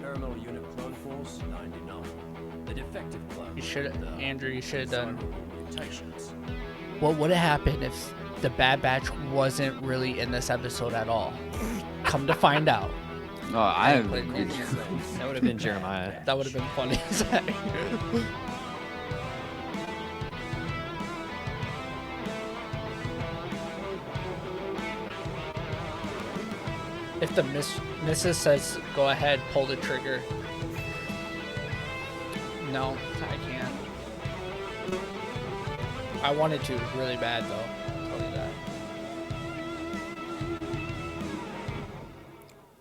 Experimental Unit Clone Force 99. The defective clone. You should, Andrew. You should have done. Mutations. What would have happened if the Bad Batch wasn't really in this episode at all? Come to find out, Oh, I played Cold War. That would have been Jeremiah. That would have been funny. If the missus says go ahead, pull the trigger. No, I can't. I wanted to really bad though. I'll tell you that.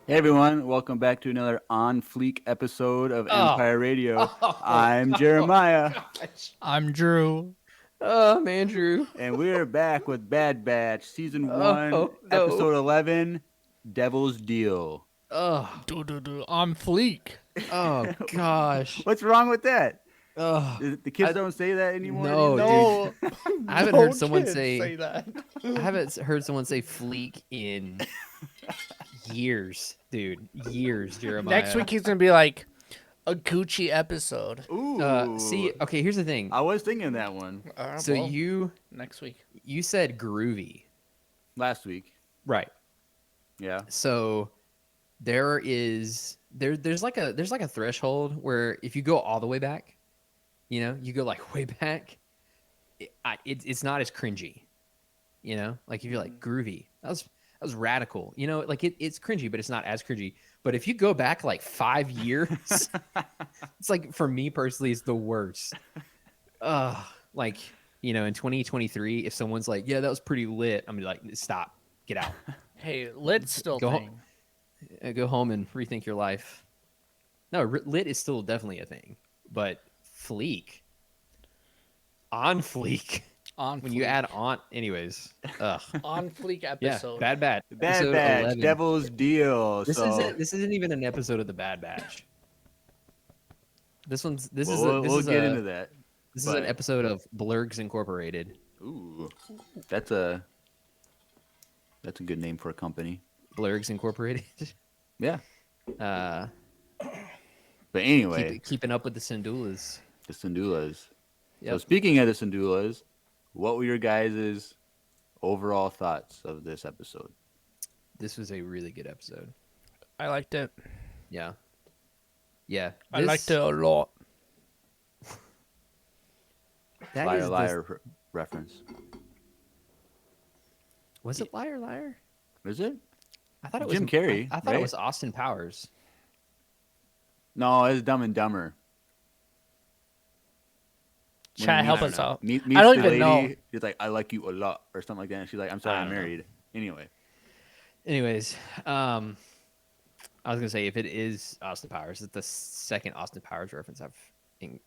Hey everyone, welcome back to another On Fleek episode of Empire Radio. I'm Jeremiah, I'm Drew. I'm Andrew. and we're back with Bad Batch, Season 1, no. Episode 11, Devil's Deal. Oh, I'm Fleek. oh gosh. What's wrong with that? Oh, The kids don't say that anymore? No, anymore? dude. I haven't No heard someone kids say that. I haven't heard someone say fleek in years, dude. Years, Jeremiah. Next week he's gonna be like a Gucci episode. Ooh. See, okay, here's the thing. I was thinking that one So well, you next week. said groovy. last week. Right. Yeah. So there's like a threshold where if you go all the way back, you go like way back, it's not as cringy, like if you're like groovy, that was radical, like it's cringy, but it's not as cringy. But if you go back like 5 years, it's like, for me personally, it's the worst. Like, in 2023, if someone's like, yeah, that was pretty lit, I'm gonna be like, stop, get out. Hey, lit's still Go thing. Go home and rethink your life. No, lit is still definitely a thing, but fleek, on fleek, On when you add on, anyways. Ugh. on Fleek Yeah, episode. Bad Batch. Bad episode Batch, 11. Devil's Deal. This so isn't even an episode of the Bad Batch. This we'll is get into that. This is an episode of Blurgs Incorporated. Ooh, that's a good name for a company. Blurgs Incorporated. Yeah. Uh, But anyway, keeping up with the Syndulas. the Syndulas. So Yep. speaking of the Syndulas, what were your guys' overall thoughts of this episode? This was a really good episode. I liked it. Yeah. Yeah. I liked it a lot. That Liar, is the- liar reference. Was it Liar Liar? Is it? I thought it Jim was Carrey, I thought right? it was Austin Powers. No, it's Dumb and Dumber. Chat, help I don't us know. out. Meets I don't the even lady. know. He's like, I like you a lot, or something like that. And she's like, I'm sorry, I I'm don't know. married. Anyway. Anyways, I was gonna say, if it is Austin Powers, it's the second Austin Powers reference I've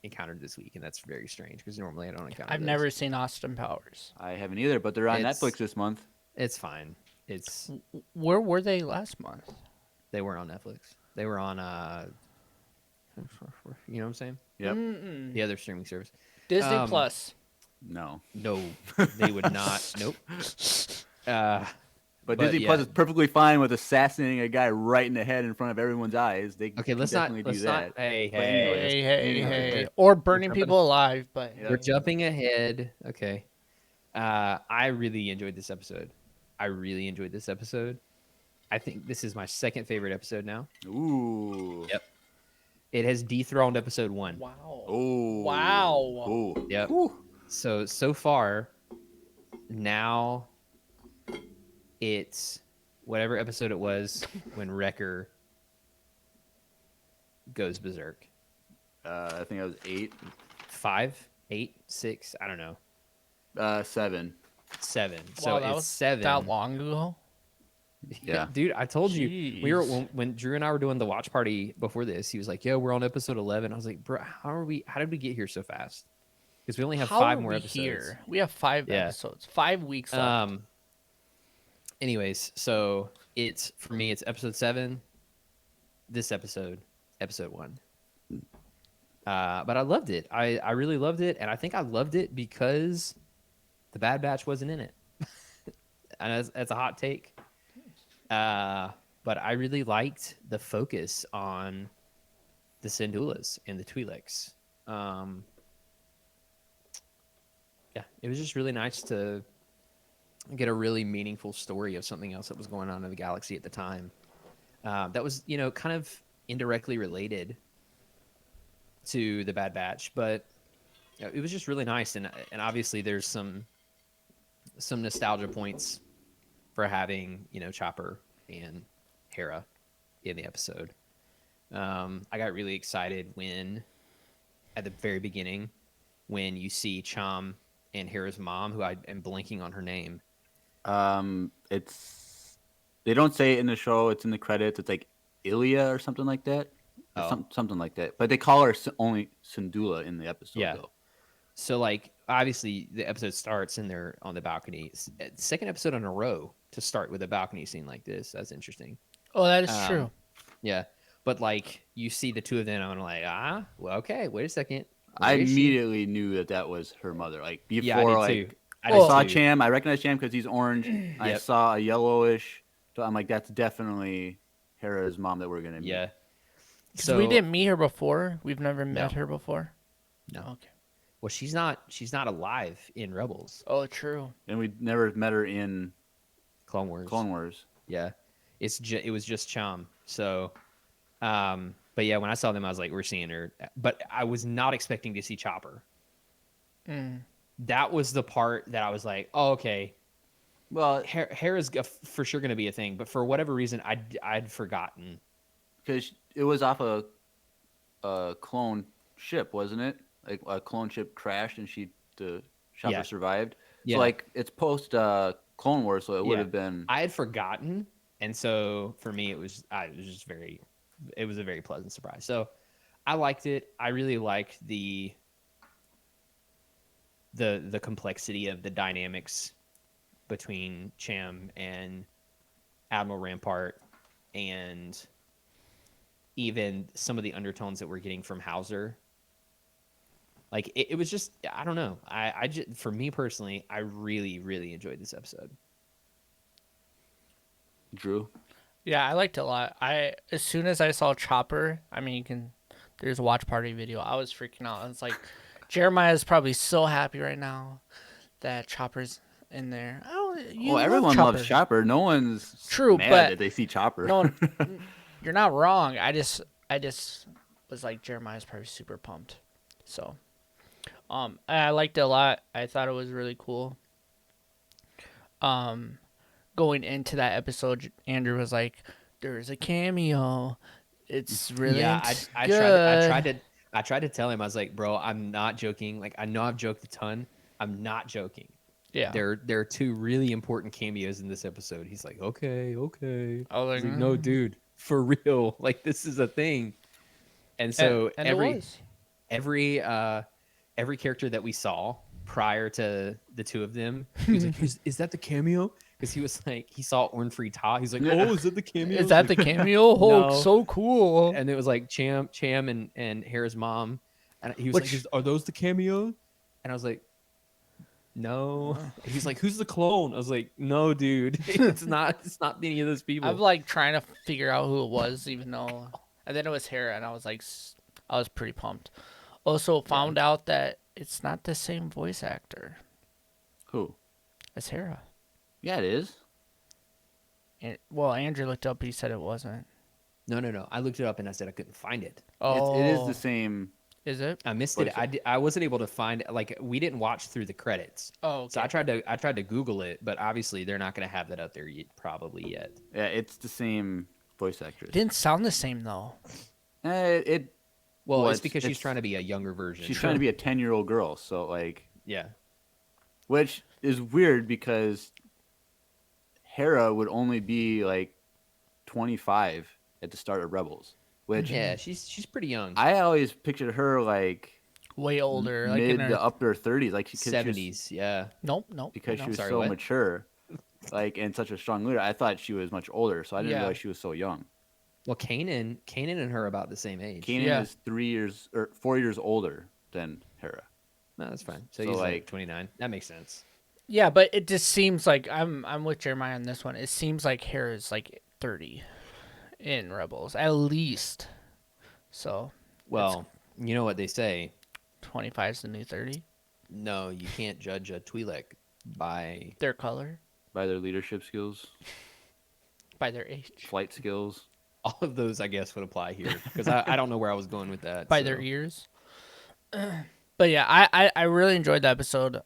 encountered this week, and that's very strange because normally I don't encounter. I've those. never seen Austin Powers. I haven't either, but they're on It's- Netflix this month. It's fine. It's Where were they last month? they were on Netflix. They were on you know what I'm saying? Yep. Mm-mm. The other streaming service. Disney Um, Plus. No. No, they would not. Nope. But But Disney yeah. Plus is perfectly fine with assassinating a guy right in the head in front of everyone's eyes. They Okay, can let's definitely not. do Let's that. not. Hey, But hey. anyways. Hey. Or burning jumping- people alive, but Yeah. We're jumping ahead. Okay. I really enjoyed this episode. I think this is my second favorite episode now. Ooh. Yep. It has dethroned episode 1. wow. Oh. Wow. Oh. Yep. Whew. So far, now it's whatever episode it was when Wrecker goes berserk. I think that was 8. 5, 8, 6, I don't know. 7. 7. Wow, So that it's was 7. that long ago? Yeah. Dude, I told you we were Jeez. when Drew and I were doing the watch party before this. He was like, "Yo, we're on episode 11." I was like, "Bro, how did we get here so fast?" Because we only have How 5 are more we episodes. here? We have 5 Yeah. episodes. 5 weeks left. Anyways, so for me it's episode 7. This episode 1. But I loved it. I really loved it, and I think I loved it because the Bad Batch wasn't in it. And that's a hot take. But I really liked the focus on the Syndulas and the Twi'leks. Yeah, it was just really nice to get a really meaningful story of something else that was going on in the galaxy at the time. That was, kind of indirectly related to the Bad Batch, but it was just really nice. And obviously there's some nostalgia points for having, Chopper and Hera in the episode. I got really excited when, at the very beginning, when you see Chom and Hera's mom, who I am blanking on her name. It's they don't say it in the show. It's in the credits. It's like Ilya or something like that. Or something like that. But they call her only Syndulla in the episode. Yeah. Though. So, like, obviously, the episode starts and they're on the balcony. Second episode in a row to start with a balcony scene like this. That's interesting. Oh, that is true. Yeah. But, like, you see the two of them, and I'm like, well, okay, wait a second. I immediately knew that was her mother. Like, before, yeah, I like, did too. I saw Cham. I recognized Cham because he's orange. Yep. I saw a yellowish. So I'm like, that's definitely Hera's mom that we're going to meet. Yeah. So we didn't meet her before. We've never met her before. No. Okay. Well, she's not alive in Rebels. Oh, true. And we never met her in Clone Wars. Clone Wars. Yeah. It was just Cham. So, but yeah, when I saw them, I was like, we're seeing her. But I was not expecting to see Chopper. That was the part that I was like, oh, okay. Well, Hera's for sure going to be a thing, but for whatever reason, I'd forgotten. Because it was off a clone ship, wasn't it? Like a clone ship crashed and Chopper survived. Yeah. So like it's post Clone Wars, so it would have been. I had forgotten, and so for me, it was a very pleasant surprise. So I liked it. I really liked the complexity of the dynamics between Cham and Admiral Rampart, and even some of the undertones that we're getting from Hauser. Like it was just, I don't know. I just, for me personally, I really, really enjoyed this episode. Drew? Yeah, I liked it a lot. As soon as I saw Chopper, I mean, there's a watch party video. I was freaking out. I was like, Jeremiah's probably so happy right now that Chopper's in there. Everyone loves Chopper. No one's mad that they see Chopper. No, you're not wrong. I just was like, Jeremiah's probably super pumped. So, I liked it a lot. I thought it was really cool. Going into that episode, Andrew was like, "There's a cameo. It's really good." I tried to tell him. I was like, "Bro, I'm not joking. Like, I know I've joked a ton. I'm not joking. Yeah, there are two really important cameos in this episode." He's like, "Okay." I was like, "No, dude, for real. Like, this is a thing." And so and every character that we saw prior to the two of them, he was like, is that the cameo? Because he was like, he saw Orn Free Ta. He's like, oh, is that the cameo? Is that the cameo? Oh, No. so cool. And it was like Cham and Hera's mom. And he was like, are those the cameos? And I was like, no. And he's like, who's the clone? I was like, no, dude. It's not any of those people. I'm like trying to figure out who it was, even though, and then it was Hera, and I was like, I was pretty pumped. Also found out that it's not the same voice actor. Who? As Hera. Yeah, it is. Well, Andrew looked up. He said it wasn't. No. I looked it up and I said I couldn't find it. Oh, it is the same. Is it? I missed it. I wasn't able to find, like, we didn't watch through the credits. Oh, okay. So I tried to Google it, but obviously they're not going to have that out there probably yet. Yeah, it's the same voice actress. It didn't sound the same though. It's because she's trying to be a younger version. She's trying to be a 10-year-old girl, so like. Yeah. Which is weird because Hera would only be like 25 at the start of Rebels. Which she's pretty young. I always pictured her like way older, mid like in her to upper 30s, like 70s. Yeah. Nope. Because she was so mature, like, and such a strong leader. I thought she was much older, so I didn't realize she was so young. Well, Kanan and her are about the same age. Kanan is 4 years older than Hera. No, that's fine. So he's like 29. That makes sense. Yeah, but it just seems like I'm with Jeremiah on this one. It seems like Hera's like 30 in Rebels, at least. So Well, you know what they say. 25 is the new 30. No, you can't judge a Twi'lek by Their color, By their leadership skills, by their age, flight skills. all of those. I guess would apply here because I don't know where I was going with that. by so. their ears. But yeah, I really enjoyed the episode.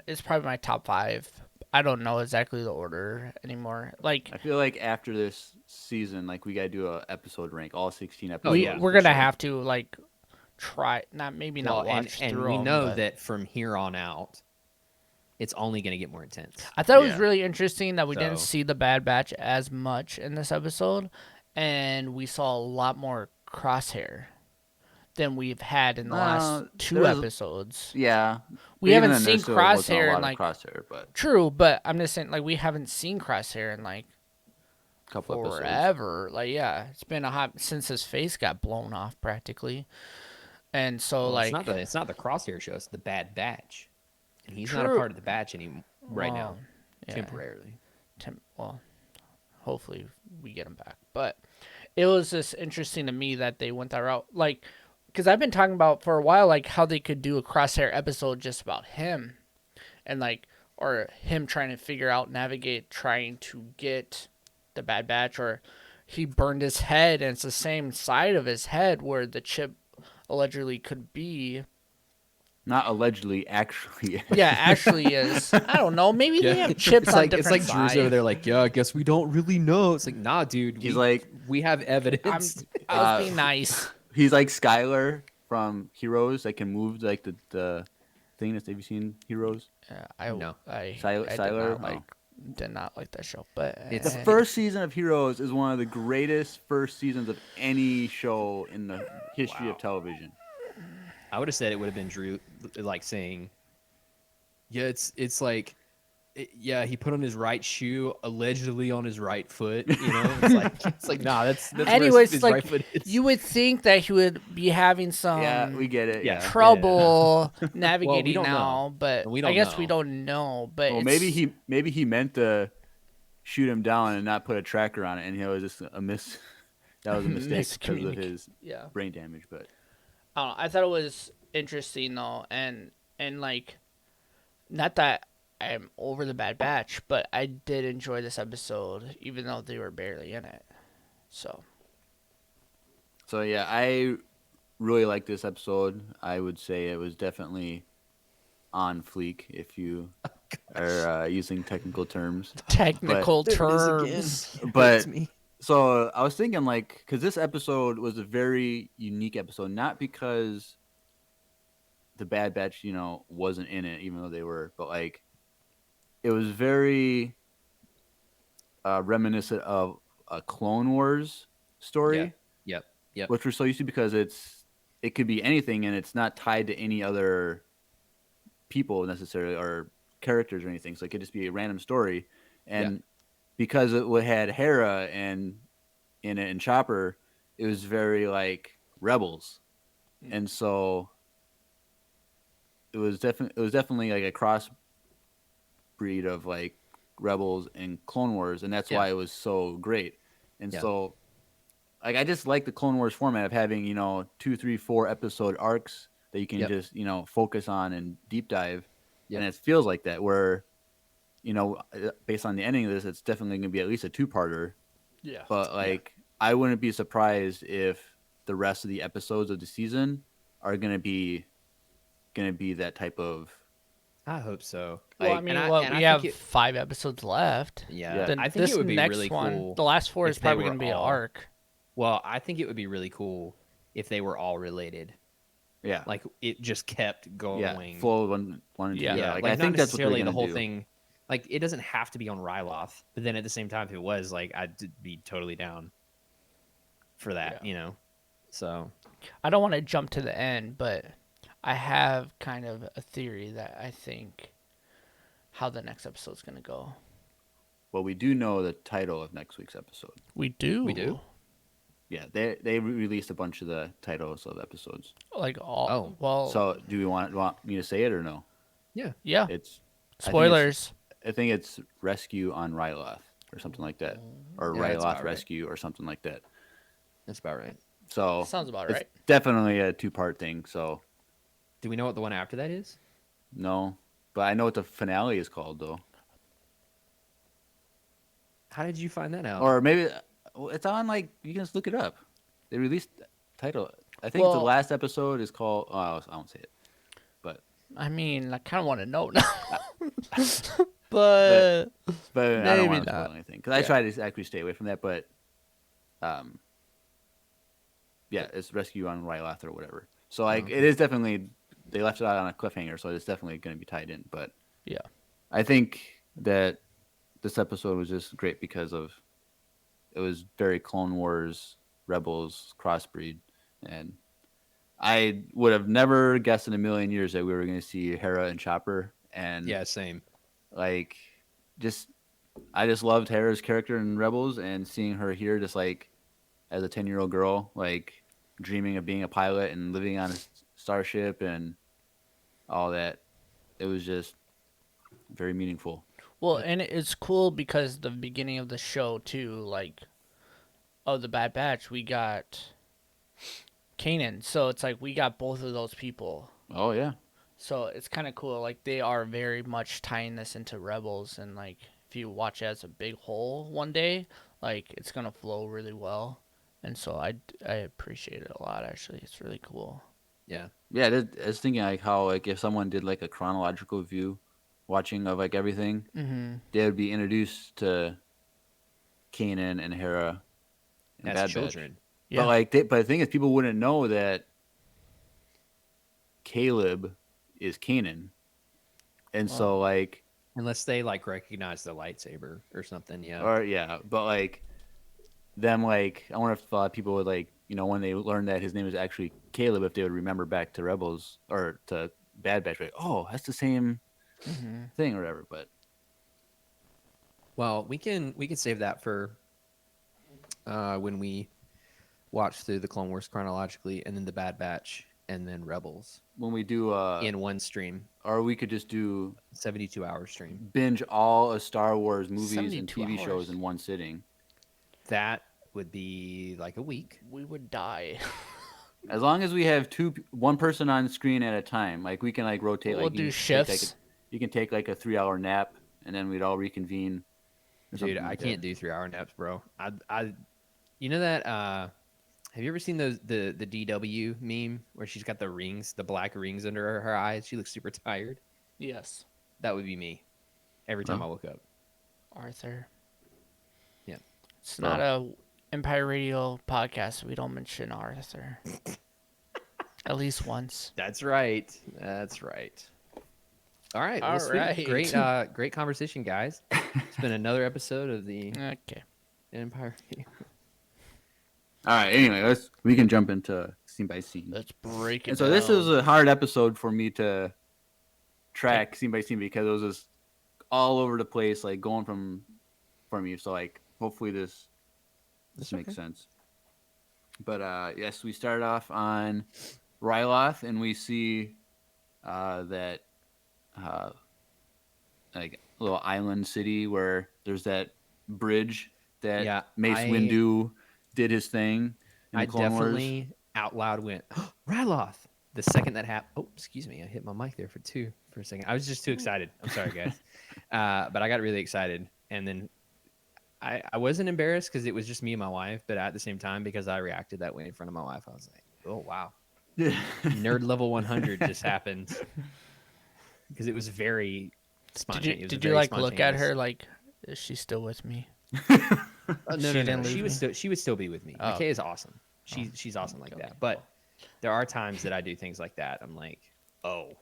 It's probably my top 5. I don't know exactly the order anymore. Like I feel like after this season, like we gotta do a episode rank, all 16 episodes. Oh, yeah, we're for gonna sure. have to like try not maybe not Well, watch and through we 'em, know but that from here on out, it's only going to get more intense. I thought it was Yeah. really interesting that we didn't So- see the Bad Batch as much in this episode, and we saw a lot more Crosshair than we've had in the last 2 there's- episodes. Yeah. We Even haven't then, there seen still wasn't a Crosshair lot in of like Crosshair, but true, but I'm just saying like we haven't seen Crosshair in like a couple episodes. forever. Like yeah, it's been a hot since his face got blown off practically, and so Well, like it's not the Crosshair show; it's the Bad Batch, and he's not a True. part of the Batch anymore right now, well, yeah, temporarily. well, hopefully we get him back. But it was just interesting to me that they went that route, like because I've been talking about for a while, like how they could do a Crosshair episode just about him, and like or him trying to figure out navigate trying to get the Bad Batch, or he burned his head and it's the same side of his head where the chip allegedly could be. Not allegedly, actually. Yeah, actually is. I don't know. Maybe they have chips It's on like different Drew's sides. over there, like, yeah, I guess we don't really know. It's like, nah, dude. He's like, we have evidence. I was being nice. he's like Skylar from Heroes that can move like the thing that have you seen Heroes? I No. I, Siler- I Siler? did not like that show, but It's- The first season of Heroes is one of the greatest first seasons of any show in the history of television. I would have said it would have been Drew, like saying, yeah, it's like, yeah, he put on his right shoe, allegedly on his right foot. You know, it's like, nah, that's anyways, where his like right foot is. you would think that he would be having some Yeah, we get it. yeah. Yeah. trouble navigating don't now, know. but We I don't guess know. we don't know. But Well, it's, maybe he meant to shoot him down and not put a tracker on it, and it was just a miss. That was a mistake because of his yeah. brain damage. But I don't know. I thought it was interesting though, and like, not that I'm over the Bad Batch, but I did enjoy this episode, even though they were barely in it. So yeah, I really like this episode. I would say it was definitely on fleek if you are using technical terms. technical There it is again. terms. But Hurts me. so I was thinking, like, because this episode was a very unique episode, not because the Bad Batch, wasn't in it, even though they were, but like, it was very reminiscent of a Clone Wars story, Yep. which we're so used to because it could be anything and it's not tied to any other people necessarily or characters or anything. So it could just be a random story, and because it had Hera in it and Chopper, it was very like Rebels, and so it was definitely like a cross breed of like Rebels and Clone Wars, and that's why it was so great. And so, like, I just like the Clone Wars format of having 2, 3, 4 episode arcs that you can just focus on and deep dive, and it feels like that. Where based on the ending of this, it's definitely going to be at least a 2-parter. Yeah. But like, I wouldn't be surprised if the rest of the episodes of the season are going to be that type of. I hope so. Well, I Like, mean, and we think have it- 5 episodes left. Yeah, Then I think this it would be next really one, cool. the last 4 if is they probably were going to be an all- arc. Well, I think it would be really cool if they were all related. Yeah. Like it just kept going. Yeah. Flow one and two. Yeah. Yeah. Like Like, I not think that's what they're necessarily going the to whole do. thing. Like it doesn't have to be on Ryloth, but then at the same time, if it was, like, I'd be totally down for that. So I don't want to jump to the end, but I have kind of a theory that I think how the next episode's going to go. Well, we do know the title of next week's episode. We do. We do? Yeah, they released a bunch of the titles of episodes. Like all. Oh. Well. So, do we want me to say it or no? yeah, yeah. It's Spoilers. I think it's Rescue on Ryloth or something like that, or Yeah, that's Ryloth about right. Rescue or something like that. that's about right. So Sounds about it's right. definitely a 2-part thing. So Do we know what the one after that is? no, but I know what the finale is called though. How did you find that out? Or maybe it's on like you can just look it up. They released the title. I think the Well, last episode is called. Oh, I won't say it. But I mean, I kind of want to know now, but but but I don't maybe want to spoil not. anything because I Yeah. try to actually stay away from that. But um, yeah, it's Rescue on Ryloth or whatever. So like okay. it is definitely they left it out on a cliffhanger, so it's definitely going to be tied in. But Yeah. I think that this episode was just great because of it was very Clone Wars, Rebels, crossbreed, and I would have never guessed in a million years that we were going to see Hera and Chopper, and Yeah, same. like just I just loved Hera's character in Rebels, and seeing her here just like as a 10-year-old girl, like dreaming of being a pilot and living on a starship and all that. It was just very meaningful. Well, and it's cool because the beginning of the show too, like of the Bad Batch, we got Kanan. So it's like we got both of those people. Oh yeah, So it's kind of cool. Like they are very much tying this into Rebels, and like if you watch it as a big whole one day, like it's gonna flow really well. And so I appreciate it a lot. Actually, it's really cool. Yeah. yeah. I was thinking like how like if someone did like a chronological view, watching of like everything, Mm-hmm. they would be introduced to Kanan and Hera and As Bad Batch. children. But Yeah. like, but the thing is, people wouldn't know that Caleb is Kanan, and so like, Unless they like recognize the lightsaber or something, yeah. or yeah, but like them, like I wonder if a lot of people would like, when they learn that his name is actually Caleb, if they would remember back to Rebels or to Bad Batch, like, oh, that's the same Mm-hmm. thing or whatever. But Well, we can save that for when we watch through the Clone Wars chronologically, and then the Bad Batch, and then Rebels when we do, in one stream, or we could just do 72-hour stream. binge all of Star Wars movies and 72 TV shows hours. in one sitting. That would be like a week. We would die. As long as we have one person on screen at a time, like we can like rotate. We'll Like do you can take, like, shifts. you can take like a 3-hour nap, and then we'd all reconvene. Or Dude, something I like can't that. do 3-hour naps, bro. You know that have you ever seen the DW meme where she's got the rings, the black rings under her eyes? She looks super tired. Yes, That would be me every time Oh. I woke up. Arthur. Yeah. It's not a Empire Radio podcast. So we don't mention Arthur. At least once. That's right. That's right. All right. Well, All sweet. right. Great great conversation, guys. It's been another episode of the Okay. Empire. All right. Anyway, we can jump into scene by scene. Let's break it And so this down. is a hard episode for me to track scene by scene because it was just all over the place, like going from you. So like, hopefully this makes sense. But yes, we start off on Ryloth, and we see that like little island city where there's that bridge that Yeah, Mace Windu did his thing in I the Clone Wars. definitely out loud went, oh, Ryloth. The second that happened, oh, excuse me, I hit my mic there for a second. I was just too excited. I'm sorry, guys. But I got really excited. And then I wasn't embarrassed because it was just me and my wife, but at the same time, because I reacted that way in front of my wife, I was like, oh, wow. Nerd level 100 just happened. Because it was very spontaneous. Did you like look at her like, is she still with me? No, She no, no, didn't no. leave She would still be with me. Oh, McKay is awesome. She's awesome like okay, that. But there are times that I do things like that. I'm like, oh,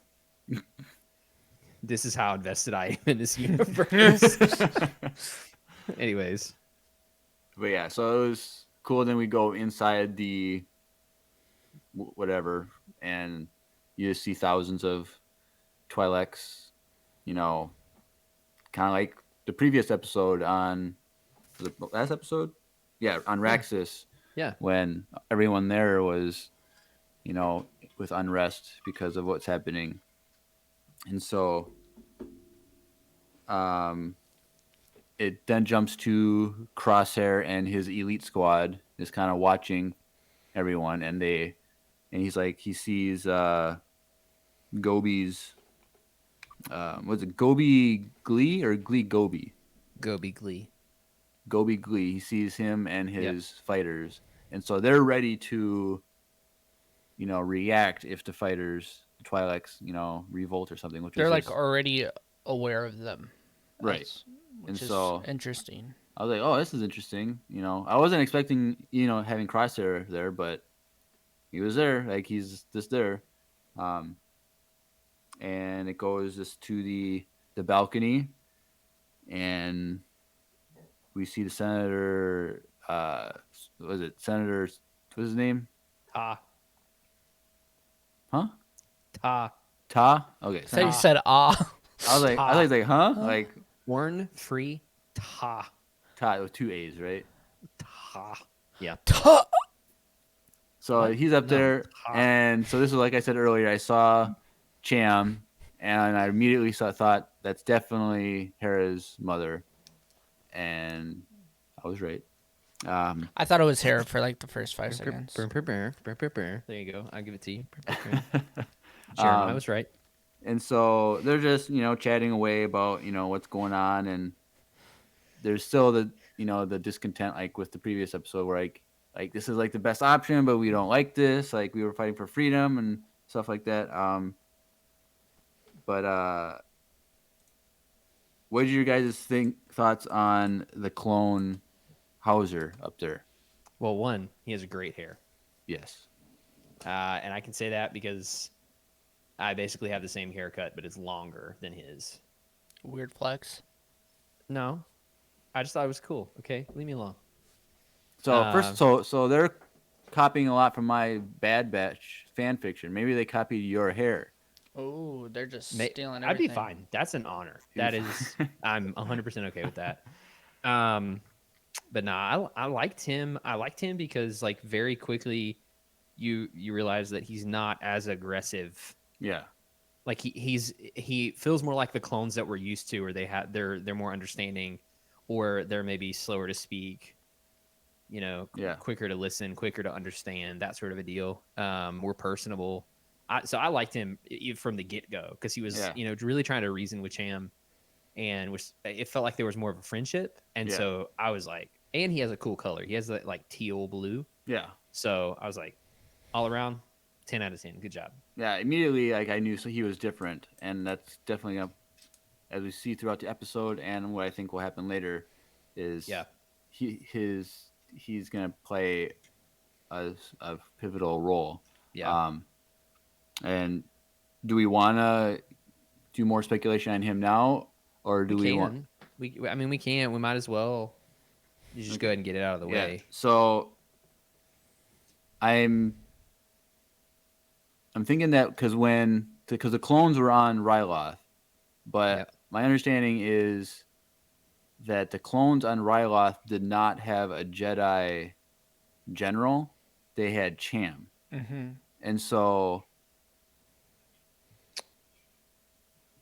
this is how invested I am in this universe. Anyways, But yeah, so it was cool. Then we go inside the whatever, and you just see thousands of Twi'leks, kind of like the previous episode on the last episode, on Raxus, yeah, when everyone there was, with unrest because of what's happening, and so, it then jumps to Crosshair and his elite squad is kind of watching everyone, and he's like he sees Gobi's was it Gobi Glee or Glee Gobi? Gobi Glee. Gobi Glee. He sees him and Yep. his fighters, and so they're ready to, react if the fighters, the Twi'leks, revolt or something. Which They're is like his- already aware of them. right. That's- And Which is so interesting. I was like, oh, this is interesting. I wasn't expecting, having Crosshair there, but he was there. Like he's just there. And it goes just to the balcony, and we see the senator. What was it Senator? What's his name? Ta. Huh? Ta. Ta. Okay. So you Senator- said ah. I was like, huh? Like Warren Free Ta. Ta with 2 A's, right? Ta. Yeah. So he's up No. there, Ta. and so this is like I said earlier. I saw Cham, and I immediately thought that's definitely Hera's mother, and I was right. I thought it was hair for like the first 5 seconds. There you go. I'll give it to you. Jeremiah was right. And so they're just chatting away about what's going on, and there's still the the discontent like with the previous episode where like this is like the best option, but we don't like this. Like we were fighting for freedom and stuff like that. But what did your guys thoughts on the clone Hauser up there? Well, one, he has great hair. Yes. And I can say that because I basically have the same haircut, but it's longer than his. Weird flex. No, I just thought it was cool. Okay, leave me alone. So so they're copying a lot from my Bad Batch fan fiction. Maybe they copied your hair. Oh, they're just stealing everything. I'd be fine. That's an honor. That is, I'm 100% okay with that. But nah, I liked him. I liked him because like very quickly, you realize that he's not as aggressive. Yeah. Like he feels more like the clones that we're used to, where they're more understanding, or they're maybe slower to speak, quicker to listen, quicker to understand, that sort of a deal. More personable. So I liked him from the get go because he was really trying to reason with Cham, and it felt like there was more of a friendship. And so I was like, and he has a cool color. He has that like teal blue. Yeah. So I was like, all around, 10 out of 10. Good job. Yeah, immediately like I knew he was different, and that's definitely as we see throughout the episode, and what I think will happen later is he's gonna play a pivotal role. Yeah. And do we want to do more speculation on him now, or do we want? We can. We might as well. You just go ahead and get it out of the way. So I'm thinking that because the clones were on Ryloth, but my understanding is that the clones on Ryloth did not have a Jedi general; they had Cham, and so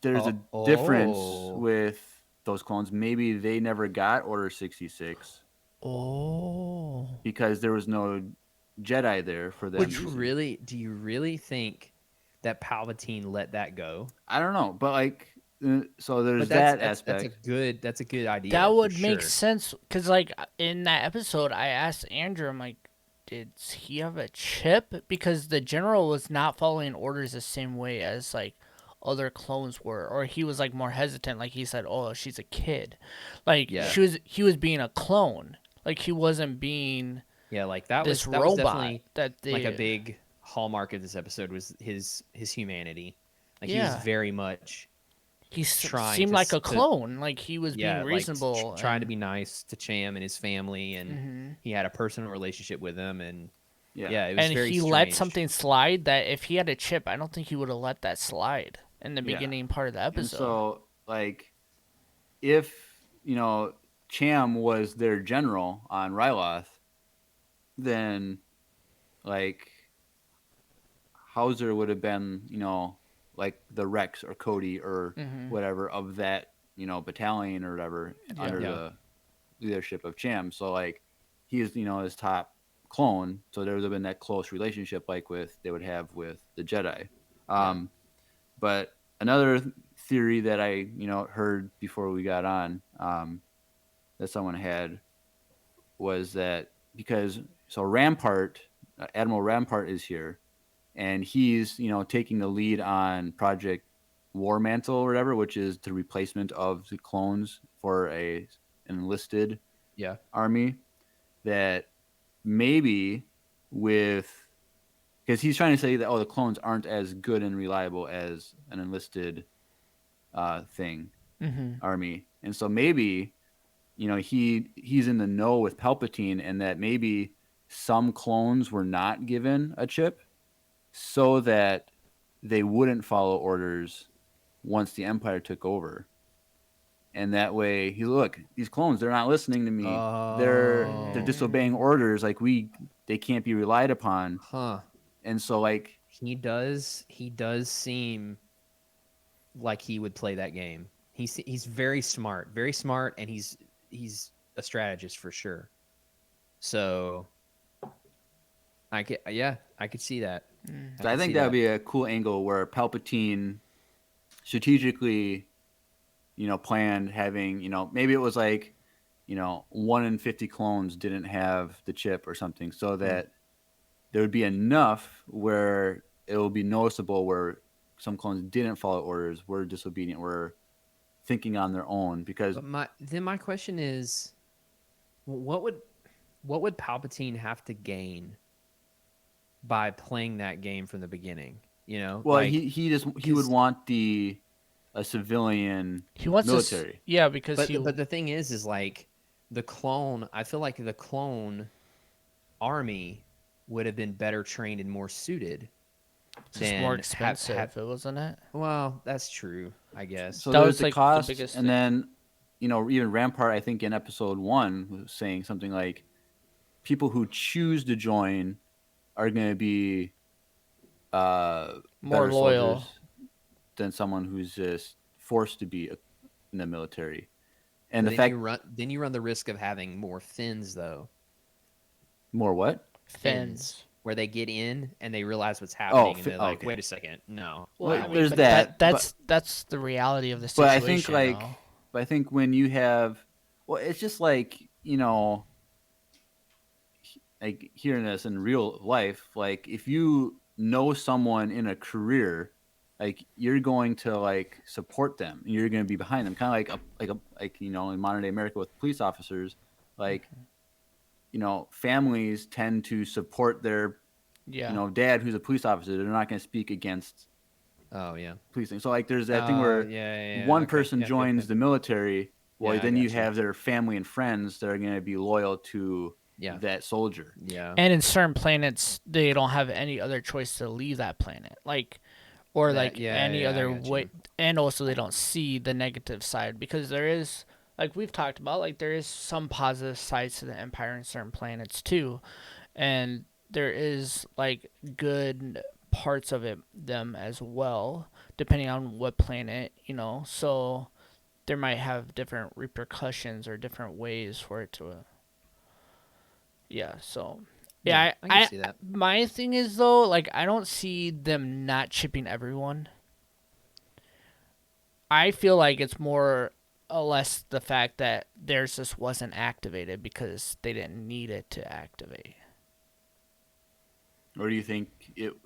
there's a difference with those clones. Maybe they never got Order 66. Oh. Because there was no Jedi there for them. Do you really think that Palpatine let that go? I don't know, but like, so there's that aspect. That's a good idea. That would make sense because, like, in that episode, I asked Andrew, I'm like, did he have a chip? Because the general was not following orders the same way as like other clones were, or he was like more hesitant. Like he said, "Oh, she's a kid." Like he was being a clone. Like he wasn't being like that this was robot definitely like a they big hallmark of this episode was his humanity. Like he was very much he trying seemed to like a clone. Like he was being like, reasonable, trying to be nice to Cham and his family, and he had a personal relationship with them, and it was and very he strange. let something slide that if he had a chip, I don't think he would have let that slide in the beginning part of the episode. And so, like, if Cham was their general on Ryloth, then like Hauser would have been, like the Rex or Cody or whatever of that, battalion or whatever under the leadership of Cham. So like he's, his top clone, so there would have been that close relationship like they would have with the Jedi. But another theory that I heard before we got on, that someone had, was that because Rampart, Admiral Rampart is here, and he's taking the lead on Project War Mantle or whatever, which is the replacement of the clones for an enlisted Yeah. army. That maybe because he's trying to say that the clones aren't as good and reliable as an enlisted army, and so maybe he's in the know with Palpatine, and that maybe some clones were not given a chip so that they wouldn't follow orders once the Empire took over. And that way, look, these clones, they're not listening to me. They're disobeying orders. Like they can't be relied upon. Huh. And so he does seem like he would play that game. He's very smart, and he's a strategist for sure. So I could see that. So I think that would be a cool angle where Palpatine strategically, planned having, maybe it was 1 in 50 clones didn't have the chip or something, so that there would be enough where it will be noticeable where some clones didn't follow orders, were disobedient, were thinking on their own. Because my question is, what would Palpatine have to gain by playing that game from the beginning? Well, he would want a civilian military. Because but the thing is like the clone. I feel like the clone army would have been better trained and more suited. It's just more expensive, wasn't it? Well, that's true, I guess. So there's the cost, the biggest thing. Then even Rampart, I think in episode 1 was saying something like, people who choose to join are going to be more loyal than someone who's just forced to be in the military. And but then you run the risk of having more fins, though. More what? Fins. Where they get in and they realize what's happening, and they're like, "Wait a second, no." Well, there's that. That's the reality of the situation. But I think when you have, it's just like hearing this in real life. Like if you know someone in a career, you're going to support them, and you're going to be behind them, kind of like in modern day America with police officers, families tend to support their dad who's a police officer. They're not going to speak against policing. So there's that thing where one person joins the military, then you have their family and friends that are going to be loyal to that soldier. And in certain planets they don't have any other choice to leave that planet, any other way. And also they don't see the negative side, because there is, we've talked about, there is some positive sides to the Empire in certain planets too, and there is good parts of them as well, depending on what planet, so there might have different repercussions or different ways for it to I can see that. My thing is, though, I don't see them not chipping everyone. I feel like it's more or less the fact that theirs just wasn't activated because they didn't need it to activate. Or do you think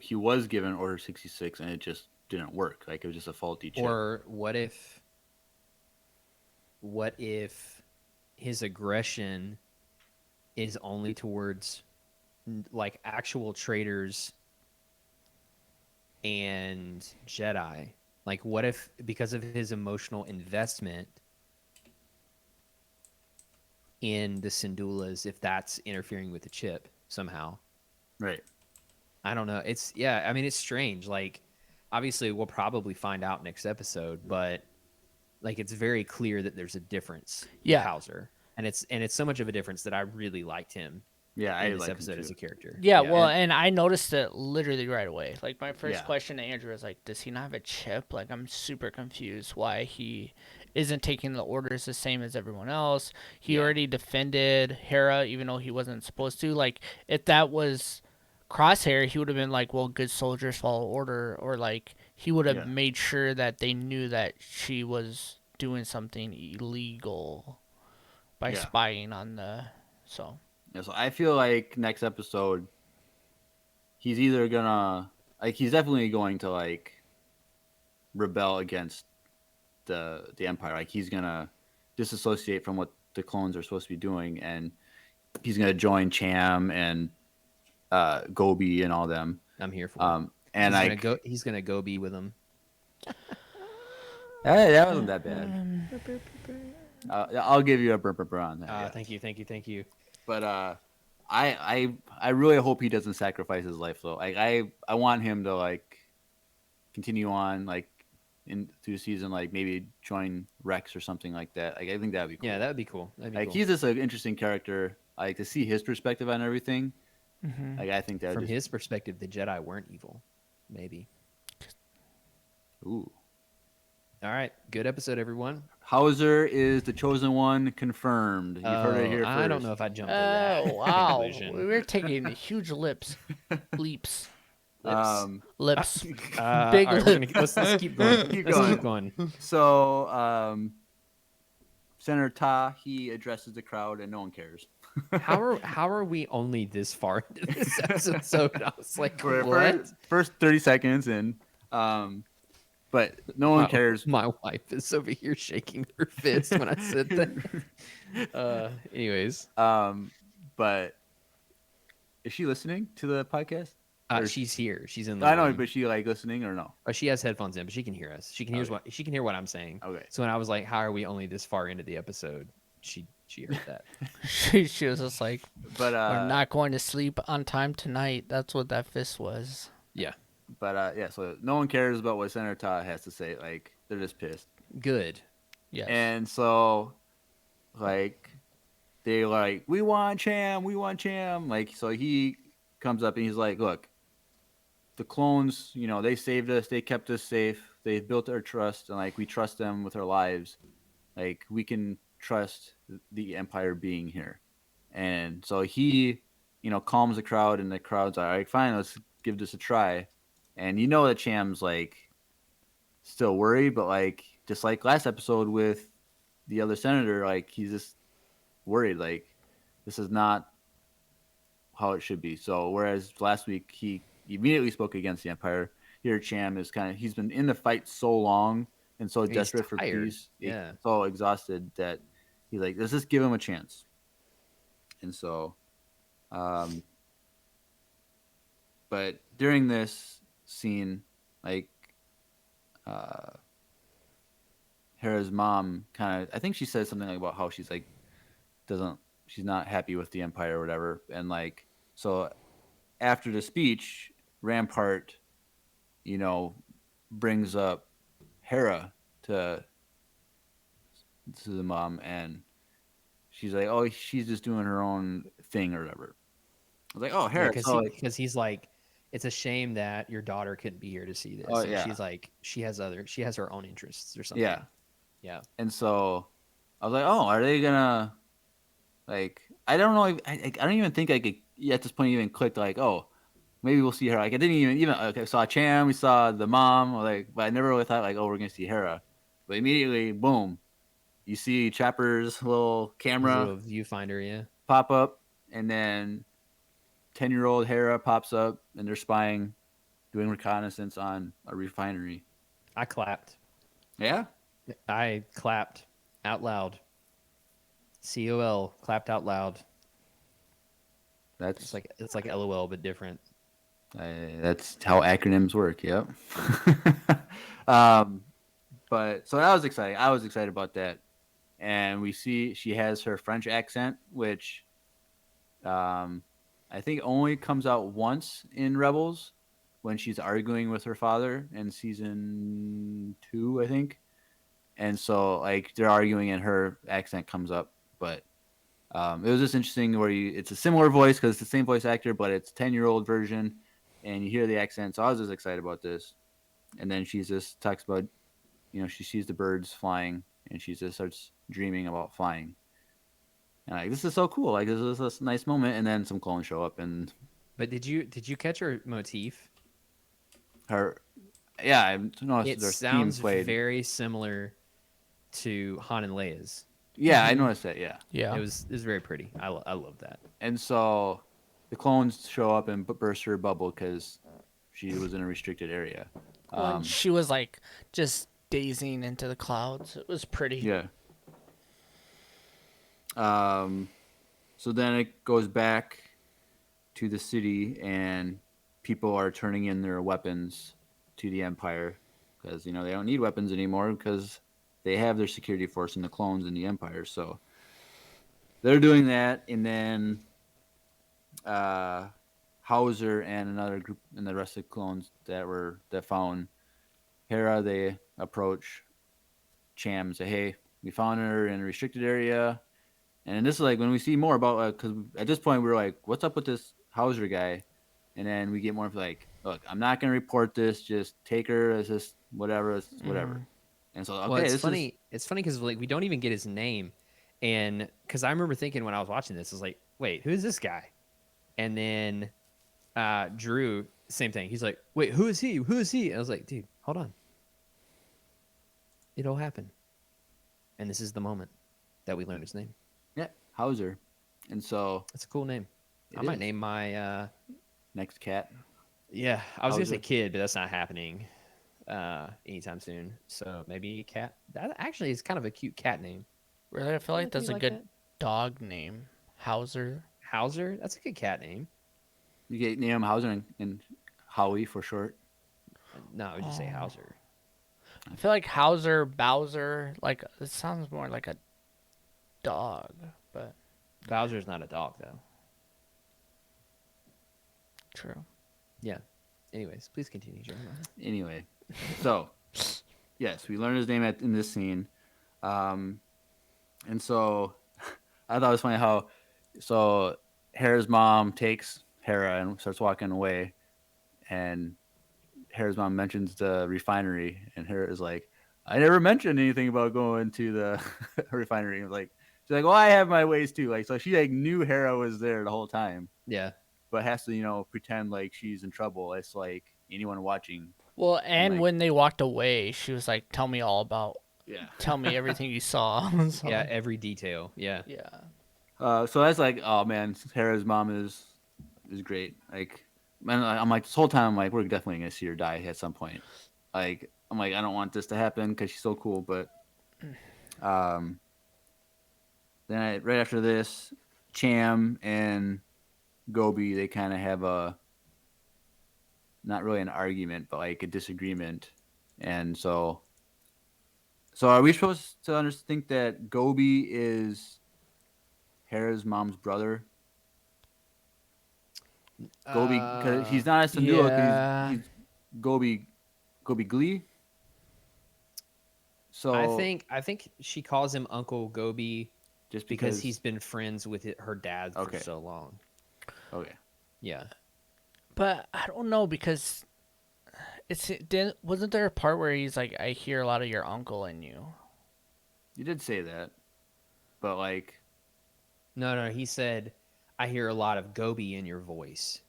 he was given Order 66 and it just didn't work? It was just a faulty chip? Or what if his aggression is only towards actual traitors and Jedi? What if, because of his emotional investment in the Syndulas, if that's interfering with the chip somehow? Right. I don't know. It's strange. Obviously we'll probably find out next episode, but it's very clear that there's a difference with Hauser. And it's so much of a difference that I really liked him. Yeah, in this episode as a character. And I noticed it literally right away. My first question to Andrew was does he not have a chip? I'm super confused why he isn't taking the orders the same as everyone else. He Yeah. already defended Hera even though he wasn't supposed to. Like if that was Crosshair, he would have been like, well, good soldiers follow order, or like he would have Yeah. made sure that they knew that she was doing something illegal by Yeah. spying on the so Yeah, so I feel like next episode, he's either gonna he's definitely going to like rebel against the Empire. Like he's gonna disassociate from what the clones are supposed to be doing, and he's gonna join Cham and Gobi and all them. I'm here for it. And He's gonna go be with him. that wasn't that bad. I'll give you a burr on that. Yeah. Thank you. But I really hope he doesn't sacrifice his life though. Like I want him to like continue on like in through the season, like maybe join Rex or something like that. Like I think that'd be cool. Yeah, that would be cool. Like he's just an interesting character. Like to see his perspective on everything. mm-hmm. Like I think that From his perspective, the Jedi weren't evil. Maybe. Ooh. All right, good episode, everyone. Hauser is the chosen one, confirmed. You've heard it here first. I don't know if I jumped to that. Oh wow, conclusion. we're taking huge leaps. Lips. Lips. Big all right, lips. let's keep going. Keep Let's going. keep going. So Senator Ta, he addresses the crowd and no one cares. How are we only this far into this episode? I was like, We're what? First 30 seconds in. But no one cares. My wife is over here shaking her fist when I said that. Anyways, But is she listening to the podcast? she's here. She's in the I know, room. but she like listening or no? She has headphones in, but she can hear us. She can hear what I'm saying. Okay. So when I was like, "How are we only this far into the episode?" She heard that. she was just like, But we're not going to sleep on time tonight. That's what that fist was. Yeah. But yeah, so no one cares about what Senator Todd has to say. Like they're just pissed. Good. Yes. And so, like, they like, we want Cham. Like, so he comes up and he's like, look, the clones, you know, they saved us. They kept us safe. They built our trust, and like we trust them with our lives. Like we can trust the Empire being here. And so he, you know, calms the crowd, and the crowd's like, all right, fine, let's give this a try. And you know that Cham's like still worried, but like just like last episode with the other senator, like he's just worried, like this is not how it should be. So whereas last week he immediately spoke against the Empire, here Cham is he's been in the fight so long and so He's desperate for tired. peace, Yeah. so exhausted that he's like, let's just give him a chance. And so, but during this scene, like, Hera's mom I think she says something like about how she's like, she's not happy with the Empire or whatever. And like, so after the speech, Rampart, you know, brings up Hera to the mom, and she's like, oh, she's just doing her own thing or whatever. I was like, oh, Hera. Because he's like, it's a shame that your daughter couldn't be here to see this. Oh, And yeah. she's like, she has her own interests or something. Yeah. Yeah. And so I was like, oh, are they gonna, like, I don't know. I don't even think I could at this point even clicked like, oh, maybe we'll see her. Like I didn't even okay, saw Cham, we saw the mom, like, but I never really thought like, oh, we're gonna see Hera. But immediately, boom, you see Chopper's little camera Little viewfinder, yeah. pop up, and then 10-year-old Hera pops up, and they're spying, doing reconnaissance on a refinery. I clapped. Yeah. I clapped out loud. COL, clapped out loud. That's It's like LOL but different. that's how acronyms work. Yep. But so that was exciting. I was excited about that, and we see she has her French accent, which I think only comes out once in Rebels when she's arguing with her father in season 2, I think. And so like they're arguing and her accent comes up, but it was just interesting where it's a similar voice because it's the same voice actor, but it's 10-year-old version, and you hear the accent. So I was just excited about this. And then she just talks about, you know, she sees the birds flying and she just starts dreaming about flying. And like, this is so cool. Like, this is this nice moment, and then some clones show up, and But did you catch her motif? her, yeah, I noticed It their theme sounds played. very similar to Han and Leia's. Yeah, I noticed that. Yeah, Yeah. It was very pretty. I love that. and so the clones show up and burst her bubble because she was in a restricted area. When she was like just dazing into the clouds. It was pretty. Yeah. So then it goes back to the city, and people are turning in their weapons to the Empire because they don't need weapons anymore because they have their security force and the clones in the Empire. So they're doing that, and then Hauser and another group and the rest of the clones that found Hera, they approach Cham and say, "Hey, we found her in a restricted area." And this is like when we see more about, because at this point we were like, "What's up with this Hauser guy?" And then we get more of like, "Look, I'm not gonna report this. Just take her as just whatever, it's whatever." And so, okay, Well, it's this funny. is It's funny because like we don't even get his name, and because I remember thinking when I was watching this, I was like, "Wait, who's this guy?" And then Drew, same thing. He's like, "Wait, who is he? Who is he?" And I was like, "Dude, hold on. It'll happen." And this is the moment that we learn his name. yeah, Hauser. And so That's a cool name. It I might is. name my next cat, yeah. I was gonna say Hauser. kid, but that's not happening anytime soon. So maybe cat. That actually is kind of a cute cat name. Really, I feel like Like that's me a like good that. dog name. Hauser. Hauser. That's a good cat name. you get name him Hauser and Howie for short. No, I would just say Hauser. I feel like Hauser, Bowser, like it sounds more like a dog, but Bowser's not a dog though. true. Yeah. Anyways, please continue, Jeremiah. Anyway, so yes, we learned his name in this scene, and so I thought it was funny how Hera's mom takes Hera and starts walking away, and Hera's mom mentions the refinery, and Hera is like, "I never mentioned anything about going to the refinery." Like she's like, "Well, I have my ways too." Like so, she like knew Hera was there the whole time, Yeah. but has to pretend like she's in trouble. It's like anyone watching. Well, and like- when they walked away, she was like, "Tell me all about. Yeah. Tell me everything you saw." So, Yeah, every detail. Yeah. Yeah. So that's like, oh man, Hera's mom is great. Like, man, I'm like this whole time, I'm like, we're definitely gonna see her die at some point. Like, I'm like, I don't want this to happen because she's so cool. But, right after this, Cham and Gobi, they kind of have not really an argument, but like a disagreement. And so are we supposed to think that Gobi is Hera's mom's brother? Gobi, because he's not a Syndulla, yeah. he's Gobi Glee. So I think she calls him Uncle Gobi just because he's been friends with her dad Okay. for so long. okay. Yeah. But I don't know because wasn't there a part where he's like, "I hear a lot of your uncle in you." You did say that, but like, No, he said, "I hear a lot of Gobi in your voice."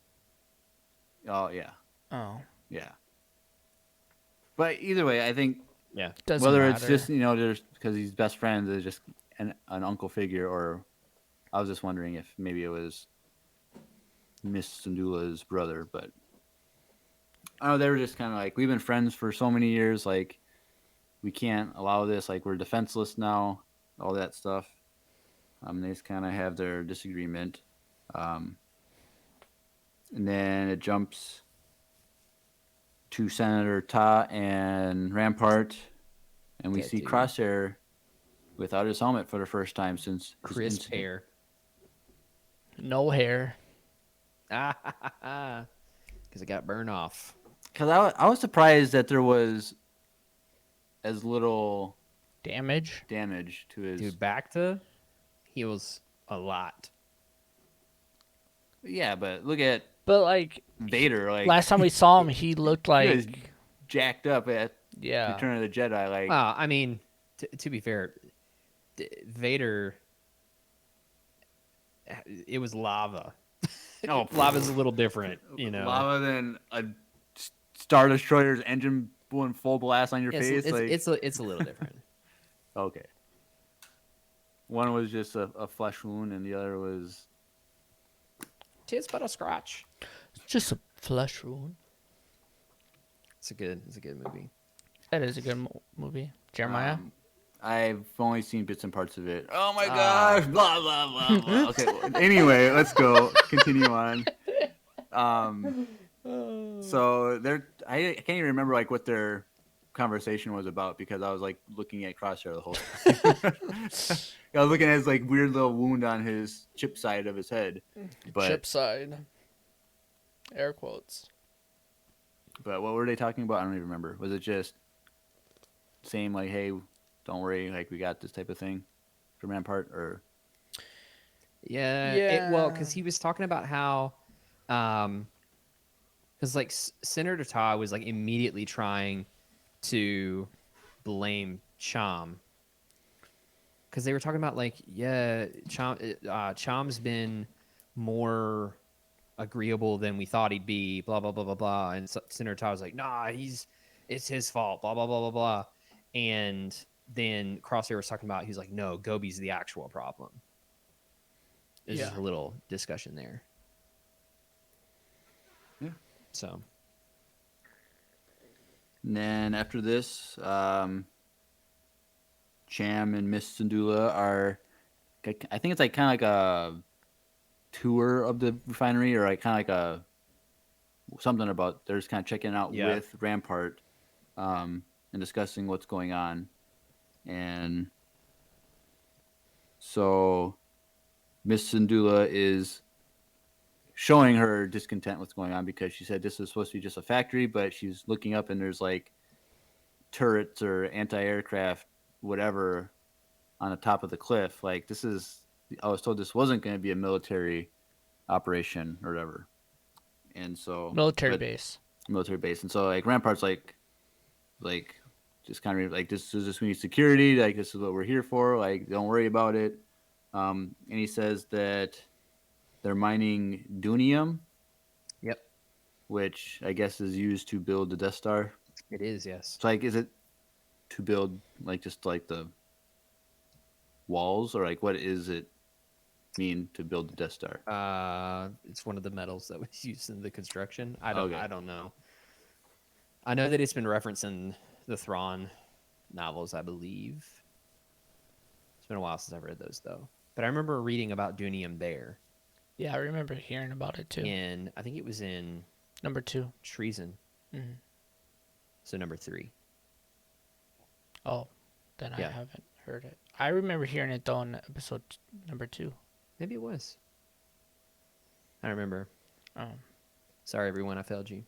oh yeah, Oh, yeah. But either way, I think Yeah. doesn't whether matter. it's just there's because he's best friends, is just an uncle figure, or I was just wondering if maybe it was Miss Syndulla's brother, but I don't know, they were just kind of like, we've been friends for so many years, like we can't allow this, like we're defenseless now, all that stuff. They just kind of have their disagreement, and then it jumps to Senator Ta and Rampart, and we That see dude. Crosshair without his helmet for the first time since his Crisp incident. hair. No hair. Because it got burned off. Because I was surprised that there was as little Damage. damage to his. Dude, Bacta heals a lot. Yeah, but look at But like Vader. Like last time we saw him, he looked he was like jacked up at yeah. Return of the Jedi. Like Well, I mean, to be fair, Vader, it was lava. Oh, Lava's a little different, you know. lava than a Star Destroyer's engine blowing full blast on your face. It's a little different. Okay. One was just a flesh wound, and the other was Tis but a scratch. Just a flesh wound. It's a good movie. That is a good movie. Jeremiah? I've only seen bits and parts of it. Oh my gosh! Blah blah blah blah. Okay. Anyway, let's go. Continue on. So I can't even remember like what their conversation was about because I was like looking at Crosshair the whole time. I was looking at his like weird little wound on his chip side of his head. But Chip side. Air quotes. But what were they talking about? I don't even remember. Was it just same like, hey, don't worry, like we got this type of thing from Rampart, or Yeah. Well, because he was talking about how, because like Senator Todd was like immediately trying to blame Chom. Because they were talking about like, yeah, Chom's been more agreeable than we thought he'd be, blah blah blah blah blah. And Senator Todd was like, nah, it's his fault, blah blah blah blah blah. And then Crosshair was talking about, he's like, no, Gobi's the actual problem. There's just a little discussion there. Yeah. So. And then after this, Cham and Miss Syndulla are, I think it's like kind of like a tour of the refinery, or like kind of like a something about they're just kind of checking out with Rampart, and discussing what's going on. And so Miss Syndulla is showing her discontent with what's going on because she said this is supposed to be just a factory, but she's looking up and there's like turrets or anti-aircraft whatever on the top of the cliff. Like I was told this wasn't going to be a military operation or whatever. And so Military base. And so like Rampart's like just kind of like, this is just, we need security, like this is what we're here for, like don't worry about it. And he says that they're mining dunium. Yep. Which I guess is used to build the Death Star. It is, yes. So like, is it to build like just like the walls, or like what is it mean to build the Death Star? It's one of the metals that was used in the construction. I don't know. I know that it's been referenced in the Thrawn novels, I believe. It's been a while since I've read those though. But I remember reading about dunium there. Yeah, I remember hearing about it too. And I think it was in number 2. Treason. Mm-hmm. So number 3. Oh, then I haven't heard it. I remember hearing it though in episode number 2. Maybe it was. I remember. Oh. Sorry, everyone. I failed you.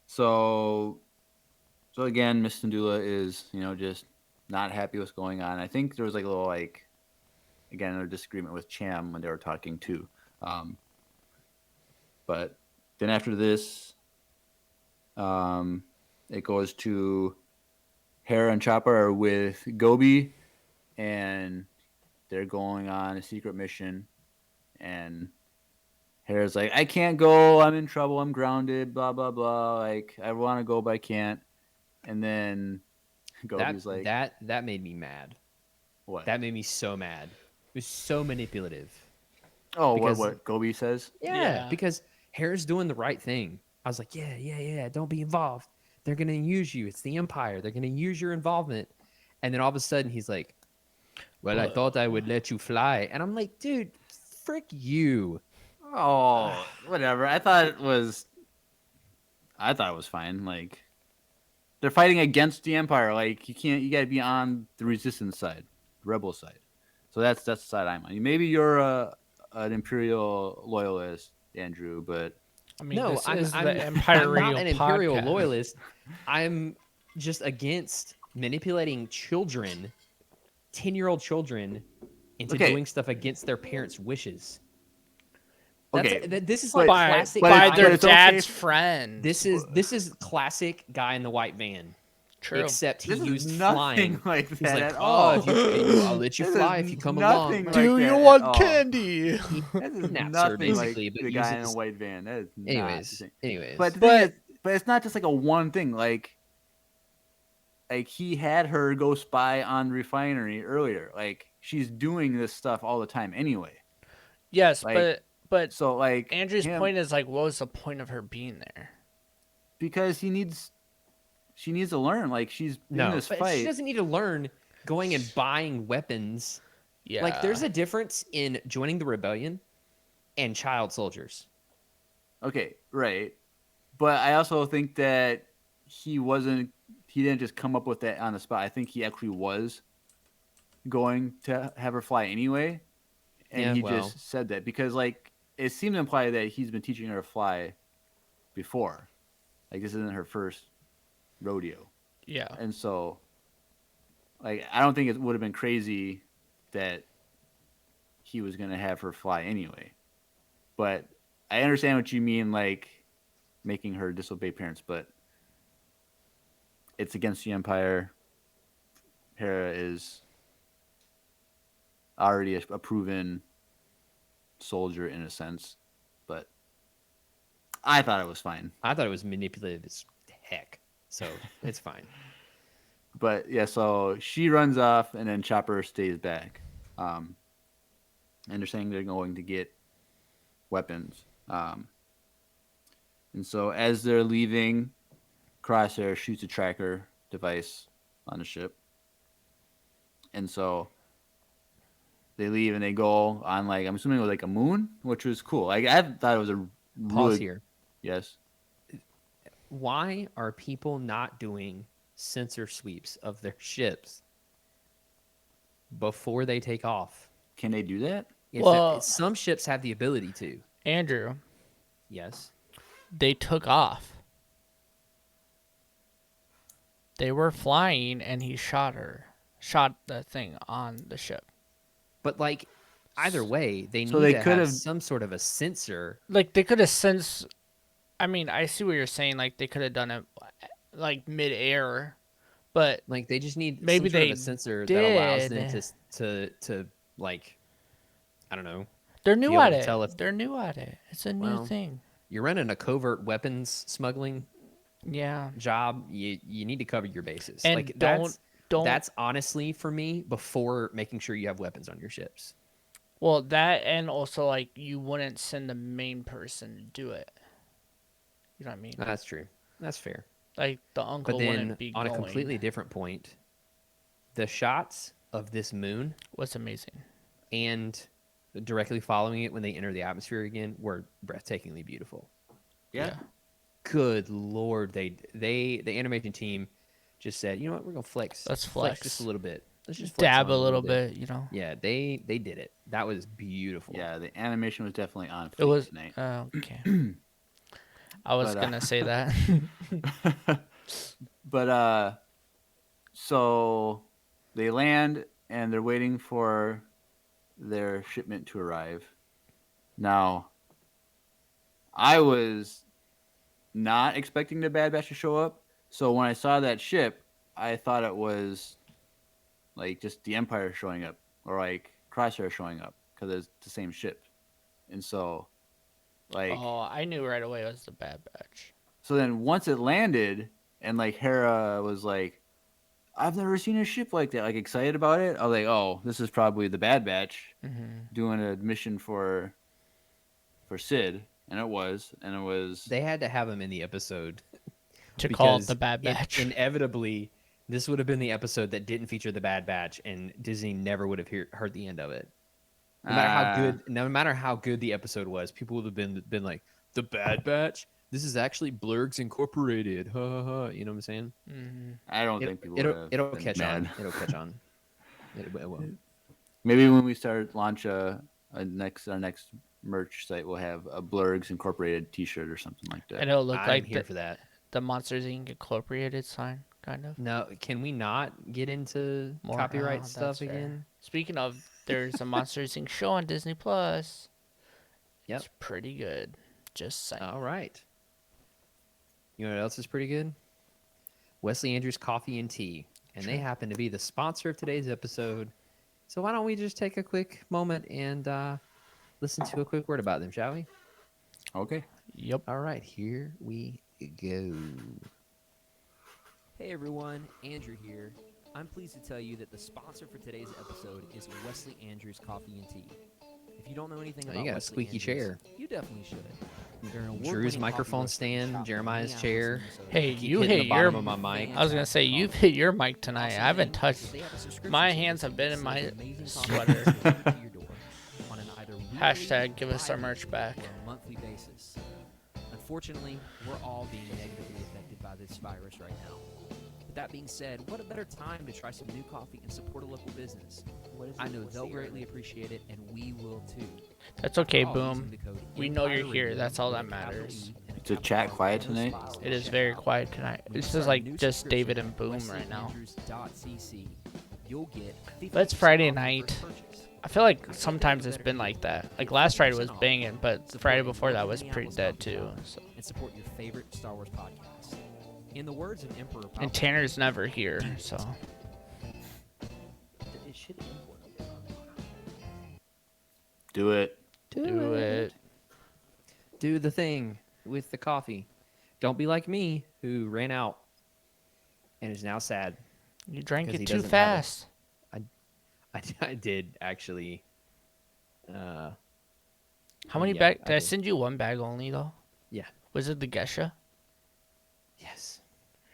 So again, Miss Syndulla is, just not happy with what's going on. I think there was like a little like, again, another disagreement with Cham when they were talking too. But then after this, it goes to Hera and Chopper are with Gobi, and they're going on a secret mission. And Hera's like, I can't go. I'm in trouble. I'm grounded. Blah, blah, blah. Like, I want to go, but I can't. And then Gobi's like... That made me mad. What? That made me so mad. It was so manipulative. Oh, because, what Gobi says? Yeah, because Hera's doing the right thing. I was like, yeah, don't be involved. They're going to use you. It's the Empire. They're going to use your involvement. And then all of a sudden he's like, well, I thought I would let you fly. And I'm like, dude, frick you. Oh, whatever. I thought it was fine. Like, they're fighting against the Empire. Like, you got to be on the resistance side, the rebel side. So that's the side I'm on. Maybe you're an Imperial loyalist, Andrew, but I mean, no, I'm not an Imperial loyalist. I'm just against manipulating children, 10-year-old children, into doing stuff against their parents' wishes. Okay, This is but- like by classic. but by it's- their but it's okay dad's if- friend. This is classic guy in the white van. True. Except he This is used nothing flying. like He's that like, at oh, all. I'll let you This fly is if you come nothing along. like Do you that want at all. candy? This is Kidnaps her, nothing like basically, but the guy in a uses- white van. That is not the Anyways, same. anyways. But the But- thing is, but it's not just like a one thing. Like he had her go spy on the refinery earlier. Like she's doing this stuff all the time anyway. Yes, Like, but So like Andrew's him- point is like, what was the point of her being there? because she needs to learn. Like she's in no, this but fight. she doesn't need to learn going and buying weapons. Yeah, Like, there's a difference in joining the rebellion and child soldiers. Okay, right. But I also think that he didn't just come up with that on the spot. I think he actually was going to have her fly anyway. And Yeah, he well. just said that because like it seemed to imply that he's been teaching her to fly before. Like this isn't her first rodeo. yeah. And so like I don't think it would have been crazy that he was going to have her fly anyway. But I understand what you mean, like making her disobey parents, but it's against the Empire. Hera is already a proven soldier in a sense, but I thought it was fine. I thought it was manipulative as heck. So it's fine. But yeah, so she runs off, and then Chopper stays back. And they're saying they're going to get weapons. And so as they're leaving, Crosshair shoots a tracker device on the ship. And so they leave and they go on I'm assuming it was like a moon, which was cool. Like I thought it was a Pause really, here. Yes. Why are people not doing sensor sweeps of their ships before they take off? Can they do that? Some ships have the ability to. Andrew, Yes. they took off. They were flying, and he shot the thing on the ship. But like either way, they So need they to could have have- some sort of a sensor. Like they could have sensed. I mean, I see what you're saying. Like they could have done it like mid-air, but Like they just need Maybe some sort of they a sensor that allows them did. to like, I don't know. they're be new able at to it. tell if- They're new at it. It's a new Well, thing. You're running a covert weapons smuggling Yeah. job. You need to cover your bases. And like don't that's honestly for me before making sure you have weapons on your ships. well, that, and also like you wouldn't send the main person to do it. You know what I mean? That's true. That's fair. Like the uncle But then wouldn't be on going. a completely different point, the shots of this moon was amazing. and directly following it when they enter the atmosphere again were breathtakingly beautiful. Yeah. Good lord, the animation team just said, you know what, we're gonna flex. Let's just flex. a little bit. Let's just flex Dab on a little bit, you know. Yeah, they did it. That was beautiful. Yeah, the animation was definitely on It fleek was tonight. okay. I was But, gonna say that. But so they land and they're waiting for their shipment to arrive. Now, I was not expecting the Bad Batch to show up, so when I saw that ship, I thought it was like just the Empire showing up or like Crosshair showing up because it's the same ship, and so like. Oh, I knew right away it was the Bad Batch. So then once it landed and like Hera was like, I've never seen a ship like that, like excited about it. I was like, oh, this is probably the Bad Batch doing a mission for Sid. And it was. They had to have him in the episode To call it because the Bad Batch. Inevitably, this would have been the episode that didn't feature the Bad Batch, and Disney never would have heard the end of it. No matter how good the episode was, people would have been like, the Bad Batch. This is actually Blurgs Incorporated. Ha ha ha. You know what I'm saying? I don't think people It'll would have catch been on. mad. It'll catch on. It will. Maybe when we launch our next merch site, we'll have a Blurgs Incorporated T-shirt or something like that. And it'll look I'm like here for that. the Monsters Inc. Incorporated sign, kind of. No, can we not get into More- copyright oh, stuff that's fair. again? Speaking of, there's a Monsters Inc. show on Disney Plus, Yep. It's pretty good. Just saying. All right. You know what else is pretty good? Wesley Andrews Coffee and Tea. And they happen to be the sponsor of today's episode. So why don't we just take a quick moment and listen to a quick word about them, shall we? Okay. Yep. All right, here we go. Hey everyone, Andrew here. I'm pleased to tell you that the sponsor for today's episode is Wesley Andrews Coffee and Tea. If you don't know anything about you got a Wesley squeaky Andrews, chair. you definitely should. They're an Drew's award-winning microphone coffee stand, roaster Jeremiah's shop in chair. Minneapolis, Hey, Minnesota. you Keep hitting hit the bottom your- of my mic. I was gonna say you've hit your mic tonight. Awesome I haven't thing touched. is they have a subscription My service hands have that been in sells my amazing coffee sweater. delivered to your door on an either weekly, Hashtag give us our merch back. or a monthly basis. Unfortunately, we're all being negatively affected by this virus right now. With that being said, what a better time to try some new coffee and support a local business. I know they'll greatly appreciate it, and we will too. That's okay, All Boom. using the code We know you're Empire here. Radio That's all with that a capital matters. E and a Is the capital chat R, quiet no tonight? spaces. It is Check very out. quiet tonight. When you This start is a like new just subscription David and at Boom right now. wesleyandrews.cc, you'll get 50% But it's Friday off your night. first purchase. I feel like sometimes it's been like that. Like last Friday was banging, but the Friday before that was pretty dead too. So. And support your favorite Star Wars podcast. In the words of Emperor Palpatine, And Tanner's never here, so. Do it. Do it. do the thing with the coffee. Don't be like me, who ran out and is now sad. You drank 'Cause it he too doesn't have it. fast. I did actually. How many Yeah, bag? I Did I did. send you one bag only though? Yeah. Was it the Gesha? Yes.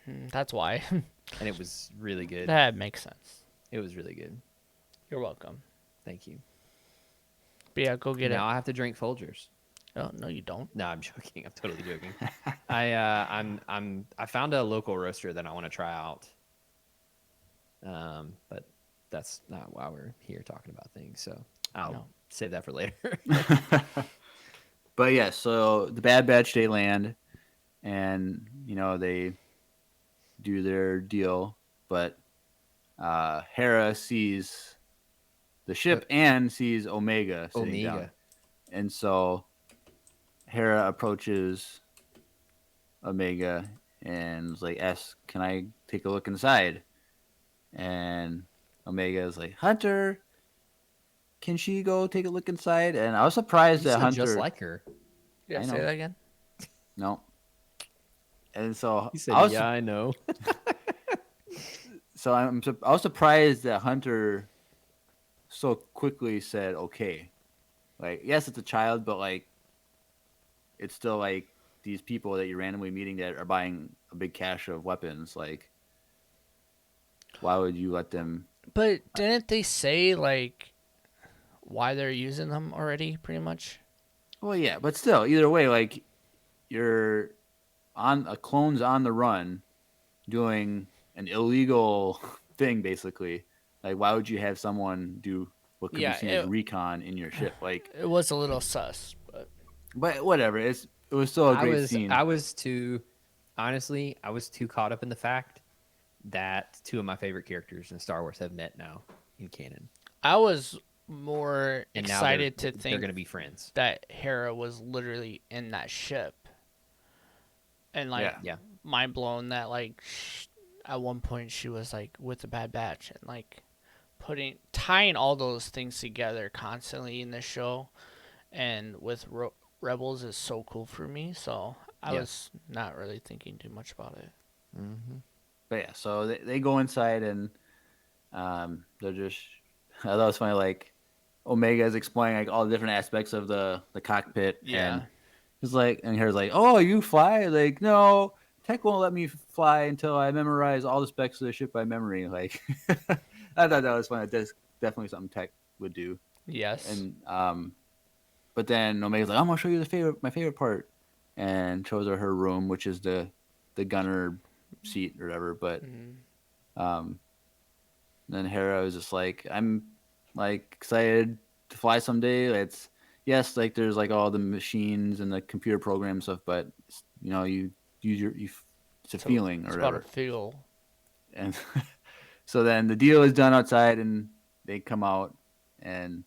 That's why. And it was really good. That makes sense. It was really good. You're welcome. Thank you. But yeah, go get Now I have to drink Folgers. it. Oh no, you don't. No, I'm joking. I'm totally joking. I found a local roaster that I want to try out. But that's not why we're here talking about things. So I'll No. save that for later. But yeah, so the Bad Batch they land, and they do their deal, but Hera sees the ship and sees Omega sitting down, Omega. and so Hera approaches Omega and is like, "Can I take a look inside?" And Omega is like, "Hunter, can she go take a look inside?" And I was surprised You that sound Hunter just like her. Yeah, I say know. that again. no. And so He said, I was "Yeah, I know." So I was surprised that Hunter so quickly said okay. Like, yes, it's a child, but like, it's still like these people that you're randomly meeting that are buying a big cache of weapons. Like, why would you let them? But didn't they say like why they're using them already? Pretty much. Well, yeah, but still, either way, like, you're on a clone's on the run, doing an illegal thing, basically. Like, why would you have someone do what could Yeah, be seen as recon in your ship? Like, It was a little sus, but whatever. It was still a great scene. I was too caught up in the fact that two of my favorite characters in Star Wars have met now in canon. I was more And now excited they're to think going to be friends. that Hera was literally in that ship, and like Yeah. mind blown that like at one point she was like with the Bad Batch, and like tying all those things together constantly in the show, and with Rebels is so cool for me. So I Yeah. was not really thinking too much about it. But yeah, so they go inside and they're just. I thought it was funny. Like, Omega is explaining like all the different aspects of the cockpit. Yeah. And he's like, and Hera's like, "Oh, you fly?" Like, no, Tech won't let me fly until I memorize all the specs of the ship by memory. Like, I thought that was funny. That's definitely something Tech would do. Yes. And but then Omega's like, "I'm gonna show you my favorite part," and shows her room, which is the gunner seat or whatever. But then Hera was just like, "I'm like excited to fly someday." It's yes, like there's like all the machines and the computer program stuff, but you use it's a feeling or it's whatever. about a feel. And so then the deal is done outside, and they come out, and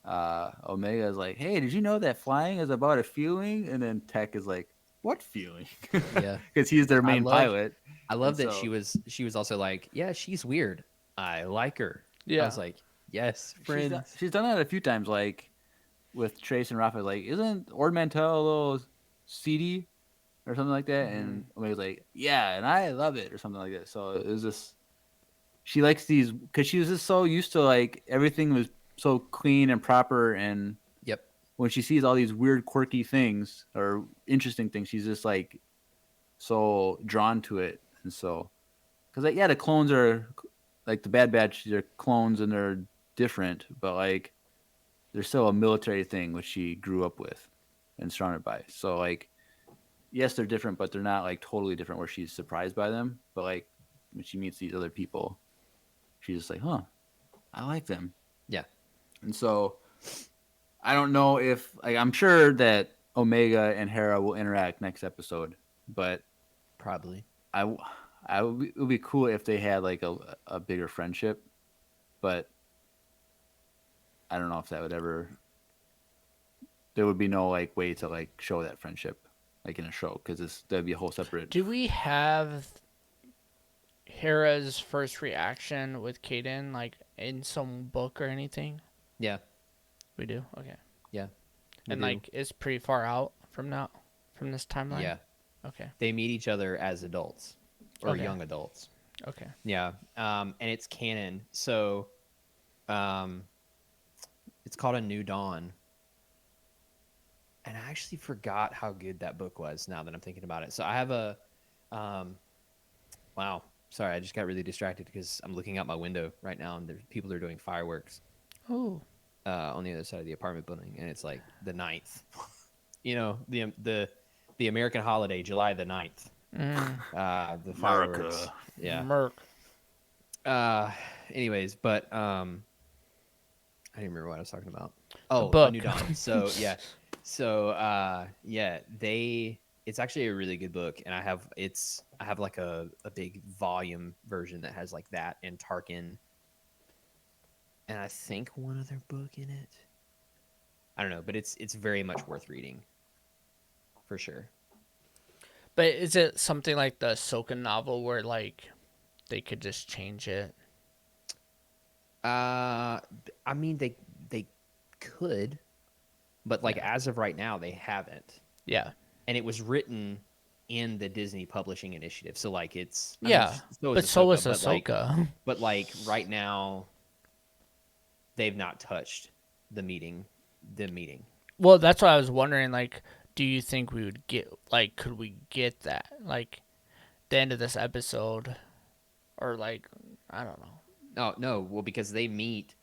Omega is like, "Hey, did you know that flying is about a feeling?" And then Tech is like, "What feeling?" Yeah. Because he's their main pilot. I love And that so she was also like, yeah, she's weird. I like her. I Yeah. was like, yes, friends. she's done that a few times, like with Trace and Rafa. Like, isn't Ord Mantell a little seedy or something like that? And Omega's like, "Yeah, and I love it," or something like that. So it was just she likes these because she was just so used to like everything was so clean and proper, and Yep. when she sees all these weird, quirky things or interesting things, she's just like so drawn to it. And so, because like, yeah, the clones are like the Bad Batch, they're clones and they're different, but like they're still a military thing, which she grew up with and surrounded by. So like, yes, they're different, but they're not like totally different where she's surprised by them. But like when she meets these other people, she's just like, huh, I like them. Yeah. And so I don't know if like I'm sure that Omega and Hera will interact next episode, but Probably. I it would be cool if they had like a bigger friendship, but I don't know if that would ever. There would be no like way to like show that friendship like in a show because that'd be a whole separate. Do we have Hera's first reaction with Kaden like in some book or anything? Yeah. We do. Okay. Yeah. And do. like it's pretty far out from this timeline. Yeah. Okay. They meet each other as adults or Okay. young adults. Okay. Yeah. And it's canon. So it's called A New Dawn. And I actually forgot how good that book was now that I'm thinking about it. So I have a wow. Sorry, I just got really distracted because I'm looking out my window right now and there's people are doing fireworks Oh. on the other side of the apartment building, and it's like the 9th. You know, the American holiday, July the 9th. The fireworks. America. Yeah. Merc. Anyways, but I didn't remember what I was talking about. Oh, book. A New Dawn. So yeah. So yeah, it's actually a really good book, and I have like a big volume version that has like that and Tarkin, and I think one other book in it. I don't know, but it's very much worth reading, for sure. But is it something like the Ahsoka novel where like they could just change it? I mean they could, but like as of right now they haven't. Yeah. And it was written in the Disney Publishing Initiative, so like it's so was Ahsoka, Ahsoka. but like right now they've not touched the meeting. Well, that's what I was wondering. Like, do you think we would get like, could we get that like the end of this episode, or like I don't know. Oh no, well because they meet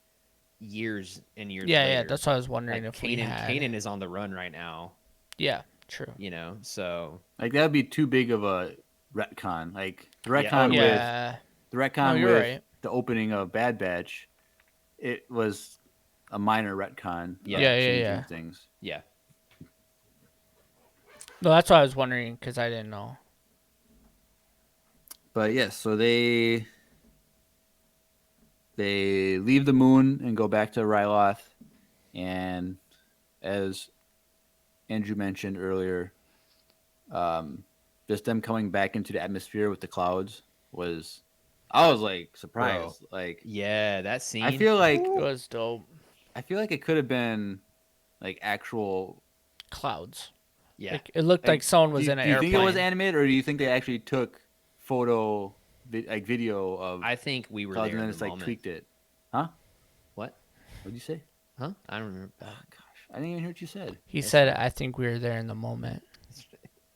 years and years. Yeah, later. yeah. That's what I was wondering Like if we had. Kanan is on the run right now. Yeah, true. You know, so Like that would be too big of a retcon. Like the retcon with Yeah. the retcon you're with right. the opening of Bad Batch, it was a minor retcon. Yeah. of Yeah, changing things. yeah. No, that's what I was wondering because I didn't know. But yes, so they leave the moon and go back to Ryloth, and as Andrew mentioned earlier, just them coming back into the atmosphere with the clouds I was like surprised. Bro. Like Yeah, that scene. I feel like It was dope. it could have been like actual. Clouds. Yeah. Like, it looked like someone was in an Do you airplane. think it was animated, or do you think they actually took video of? I think we were clouds there and then in it's the like moment. tweaked it. Huh? What? What'd you say? Huh? I don't remember. Oh, gosh, I didn't even hear what you said. He said, "I think we were there in the moment."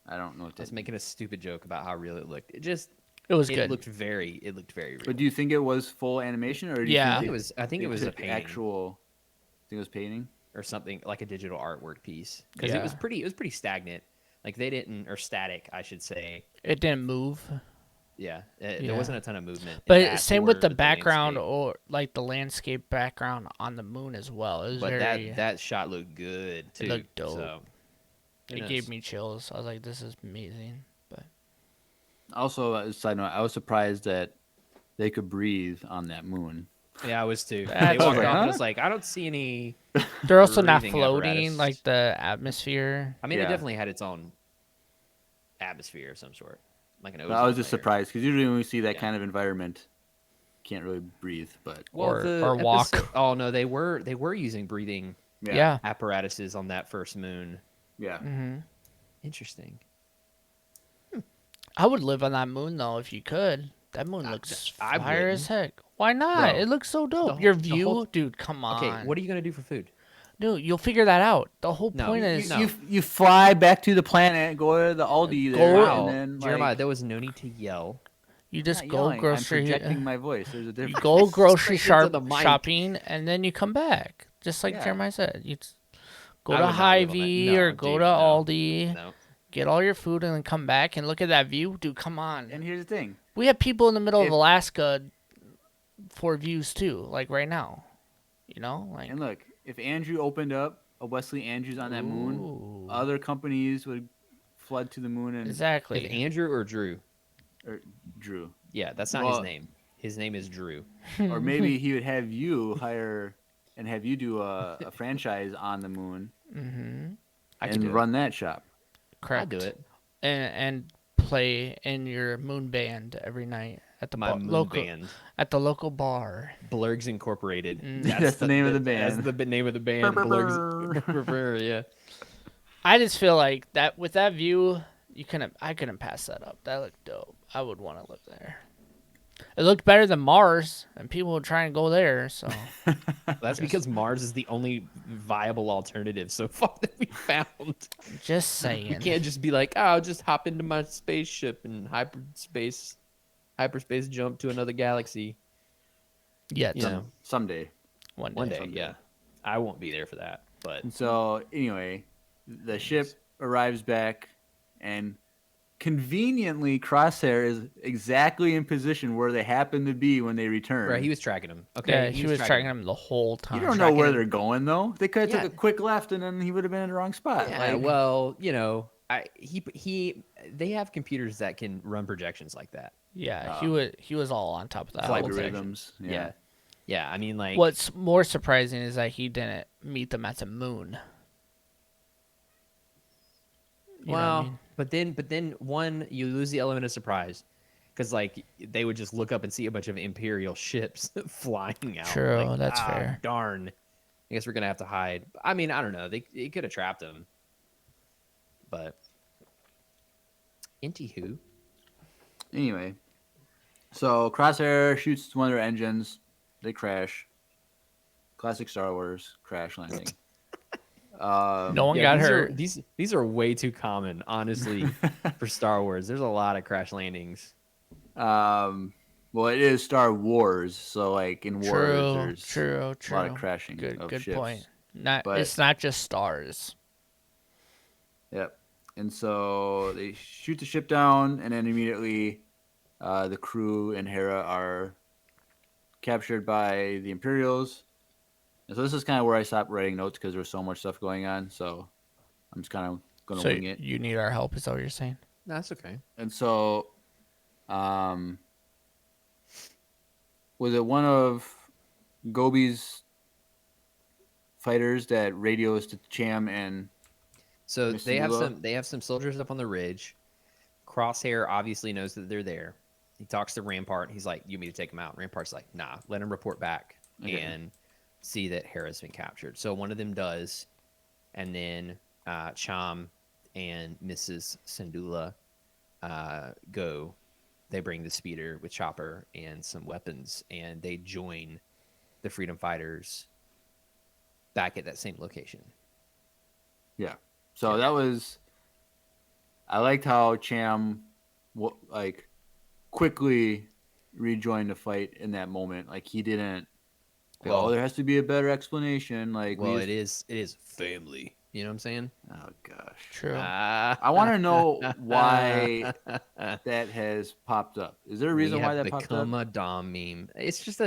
I don't know what I was that. making a stupid joke about how real it looked. It was It good. looked very real. But do you think it was full animation, or do you Yeah. think I think it was a took painting actual? I think it was painting. or something like a digital artwork piece because Yeah. it was pretty stagnant. Like they didn't, or static, I should say. It didn't move. Yeah, Yeah. there wasn't a ton of movement. But at same or with the background landscape. or like the landscape background on the moon as well. It was But very. that shot looked good too. looked dope. So, who it knows? gave me chills. I was like, "This is amazing." But Also, a side note, I was surprised that they could breathe on that moon Yeah, I was too. That's They walked right. off and I Huh? was like, I don't see any. They're also not breathing floating apparatus. like the atmosphere. I mean, it Yeah. definitely had its own atmosphere of some sort, like an ozone I was just layer. surprised because usually when we see that Yeah. kind of environment, can't really breathe. But Well, Or- the or walk. episode- Oh no, they were using breathing Yeah. apparatuses on that first moon. yeah. Hmm. Interesting. I would live on that moon though if you could. That moon looks I fire as wouldn't. heck. Why not? Bro, it looks so dope. whole- Your the view, whole- dude. Come on. Okay, what are you gonna do for food? Dude, you'll figure that out. The whole No, point you- is no. You fly back to the planet, go to the Aldi there, Go- and then Jeremiah, like, there was no need to yell. you I'm just not go yelling, I'm grocery. projecting my voice. There's a You difference. go grocery Straight into the mic. shopping, and then you come back, just like Yeah. Jeremiah said. You just go I to would not live on that. Hy-Vee No, or go dude, to no. Aldi, No. get all your food, and then come back and look at that view, dude. Come on. And here's the thing. We have people in the middle of If- Alaska for views too, like right now. You know, like And look, if Andrew opened up a Wesley Andrews on that moon, Ooh. other companies would flood to the moon and exactly. If Andrew or Drew? or Drew, Yeah, that's not Well- his name. His name is Drew. or maybe he would have you hire and have you do a franchise on the moon Mm-hmm. I could and do run that shop. Correct. I'd do it. And play in your moon band every night at the My moon local band, at the local bar. Blurgs Incorporated. Mm. That's the name of the That's band. the name of the band. Blurgs. Yeah. I just feel like that with that view, I couldn't pass that up. That looked dope. I would want to live there. It looked better than Mars, and people would try and go there. So That's because Mars is the only viable alternative so far that we found. just saying. You can't just be like, oh, I'll just hop into my spaceship and hyperspace jump to another galaxy. Yet You know, Someday. one day. one day, someday. yeah. I won't be there for that, but And so anyway, the ship arrives back, and conveniently Crosshair is exactly in position where they happen to be when they return. right, he was tracking him. Okay, Yeah, he was tracking him the whole time. You don't know tracking where him. they're going though. They could have Yeah. took a quick left, and then he would have been in the wrong spot. Yeah, Like, well, you know, they have computers that can run projections like that. Yeah, Oh. he was all on top of that. Flight whole thing. algorithms. Yeah. Yeah, I mean, like, What's more surprising is that he didn't meet them at the moon. You know what I well, mean? but then one, you lose the element of surprise because like they would just look up and see a bunch of Imperial ships flying out. True, Like, that's fair. Darn, I guess we're gonna have to hide. I mean, I don't know. They could have trapped him, but anywho, Anyway, so Crosshair shoots one of their engines. They crash. Classic Star Wars crash landing. No one yeah, got these hurt. Are, these are way too common, honestly, for Star Wars. There's a lot of crash landings. Well, it is Star Wars, so like in wars, there's True. a lot of crashing Good of good ships. point. Not But- it's not just stars. Yep. And so they shoot the ship down, and then immediately the crew and Hera are captured by the Imperials. And so this is kind of where I stopped writing notes because there was so much stuff going on. So I'm just kind of going to So wing it. you need our help, is that what you're saying? No, that's okay. And so, was it one of Gobi's fighters that radios to Cham and So Mr. they have Lula? some soldiers up on the ridge. Crosshair obviously knows that they're there. He talks to Rampart. He's like, "You want me to take him out?" Rampart's like, "Nah, let him report back Okay. and see that Hera's been captured." So one of them does, and then Cham and Mrs. Syndulla go. They bring the speeder with Chopper and some weapons, and they join the Freedom Fighters back at that same location. Yeah. So that was. I liked how Cham, like, quickly rejoined the fight in that moment. Like he didn't. Well- there has to be a better explanation. Like, Well, it is family. You know what I'm saying? Oh gosh. True. I want to know why that has popped up. Is there a reason why that popped up? become a Dom meme. It's just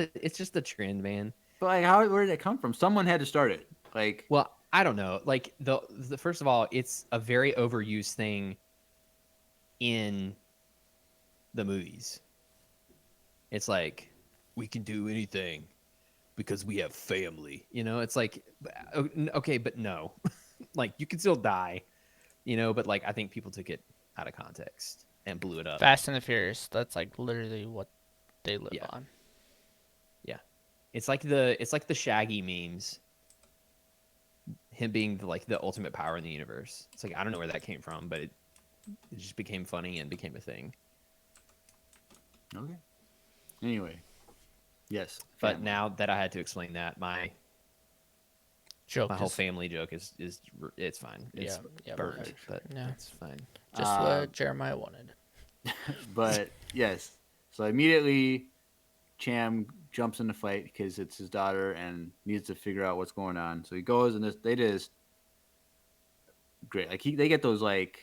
a trend, man. But like, where did that come from? Someone had to start it. Like, Well, I don't know. Like the first of all, it's a very overused thing in the movies. It's like we can do anything. because we have family. You know, it's like, okay, but no, like you can still die. You know, but like I think people took it out of context and blew it up. Fast and the Furious. That's like literally what they live Yeah. on. Yeah, it's like the Shaggy memes. Him being like the ultimate power in the universe. It's like I don't know where that came from, but it just became funny and became a thing. Okay. Anyway, yes. But family. now that I had to explain that, my Joke. whole Just, family joke is it's fine. It's yeah, burned, perfect. but Yeah. it's fine. just what Jeremiah wanted. But yes, so immediately Cham jumps in the fight because it's his daughter and needs to figure out what's going on. So he goes and they just great. Like they get those like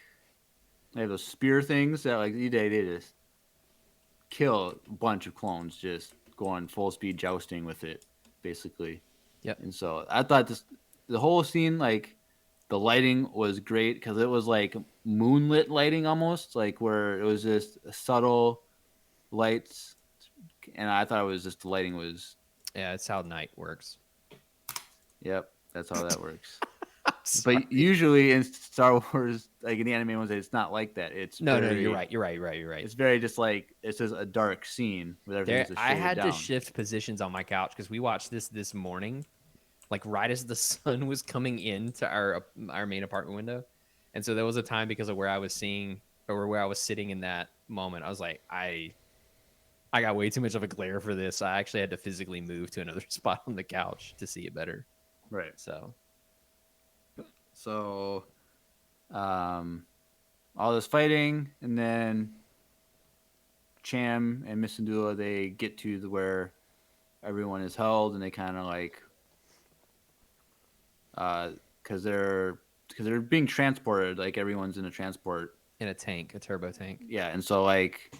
they have those spear things that like they just kill a bunch of clones just going full speed jousting with it basically. Yep. And so I thought the whole scene like the lighting was great because it was like moonlit lighting almost like where it was just subtle lights, and I thought it was just the lighting was. Yeah, it's how night works. Yep, that's how that works. Sorry. But usually in Star Wars, like in the anime ones, it's not like that. It's No, very, you're right. You're right. It's very just like it's just a dark scene with everything There, just I shaded had down. to shift positions on my couch because we watched this morning, like right as the sun was coming into our main apartment window, and so there was a time because of where I was seeing or where I was sitting in that moment, I was like, I got way too much of a glare for this. I actually had to physically move to another spot on the couch to see it better. Right. So, All this fighting, and then Cham and Miss Syndulla, they get to where everyone is held, and they kind of like, because they're being transported, like everyone's in a transport. in a tank, a turbo tank. Yeah, and so like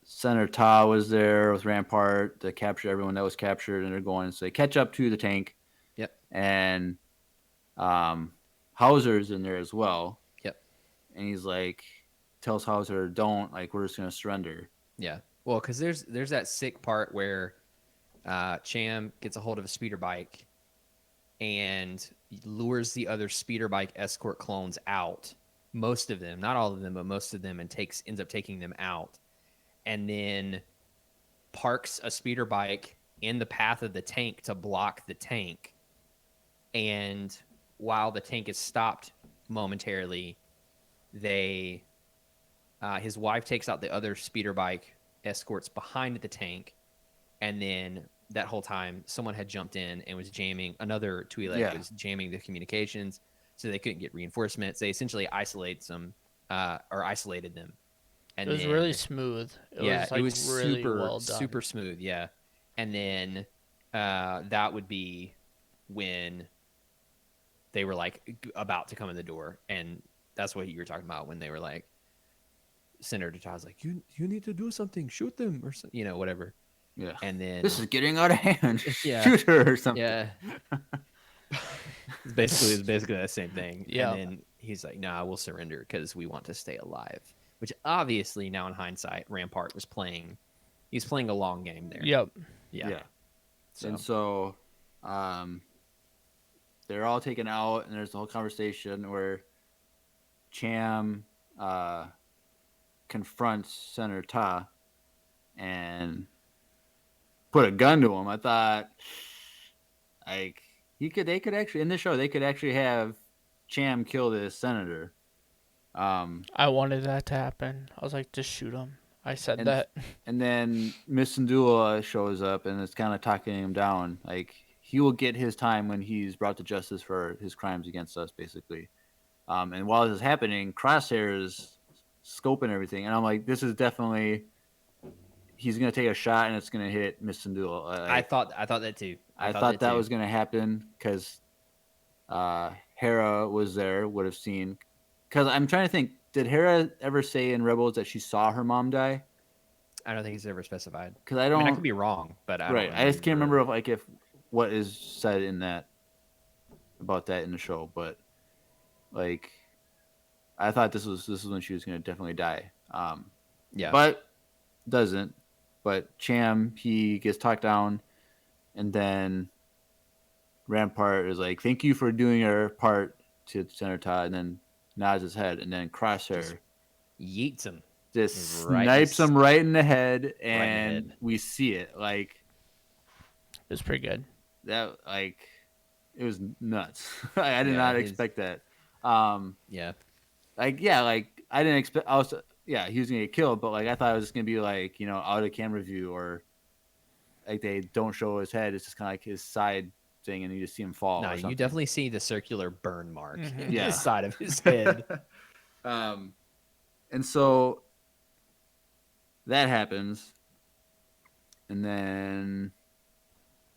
Senator Ta was there with Rampart to capture everyone that was captured, and they're going. So they catch up to the tank. Yep. And Hauser's in there as well. Yep. And he's like, tells Hauser, "Don't like, we're just gonna surrender." Yeah. Well, because there's that sick part where Cham gets a hold of a speeder bike and lures the other speeder bike escort clones out. Most of them, not all of them, but most of them, and ends up taking them out. And then parks a speeder bike in the path of the tank to block the tank. And while the tank is stopped momentarily, his wife takes out the other speeder bike escorts behind the tank, and then that whole time someone had jumped in and was jamming another Twi'lek was jamming the communications, so they couldn't get reinforcements. They essentially isolated them. And It was then, really smooth. it was really super well done. super smooth. Yeah, and then that would be when they were like about to come in the door, and that's what you were talking about when they were like, Senator Ta's like, you need to do something, shoot them or whatever. Yeah. And then This is getting out of hand. Yeah. Shoot her or something. yeah, it's basically that same thing. Yeah. And then he's like, "Nah, we'll surrender because we want to stay alive." Which obviously now in hindsight, Rampart was playing. He's playing a long game there. Yep. Yeah. And so, they're all taken out, and there's the whole conversation where Cham confronts Senator Ta and put a gun to him. I thought, like, they could actually in this show they could actually have Cham kill this senator. I wanted that to happen. I was like, just shoot him. I said that. And then Miss Syndulla shows up and is kind of talking him down. Like, he will get his time when he's brought to justice for his crimes against us, basically. And while this is happening, Crosshair is scoping everything. And I'm like, this is definitely... He's going to take a shot and it's going to hit Miss Syndulla. I thought that too. I thought that was going to happen because Hera was there, would have seen... Because I'm trying to think, did Hera ever say in Rebels that she saw her mom die? I don't think it's ever specified. Because I don't... I could be wrong, but I don't I just can't remember if what is said in that about that in the show, but like I thought this was when she was going to definitely die. Yeah, but doesn't. But Cham, he gets talked down, and then Rampart is like, "Thank you for doing your part," to Senator Todd, and then nods his head, and then Crosshair Yeets him. just Right in snipes the him right in the head, Right in the and head. we see it like It was pretty good. that. Like it was nuts. I did Yeah, not his- expect that. Yeah. Like yeah, like I didn't expect. I was yeah, he was gonna get killed, but like I thought it was just gonna be like out of camera view or like they don't show his head. It's just kind of like his side thing, and you just see him fall. No, or you something. definitely see the circular burn mark in Yeah. the side of his head. And so that happens, and then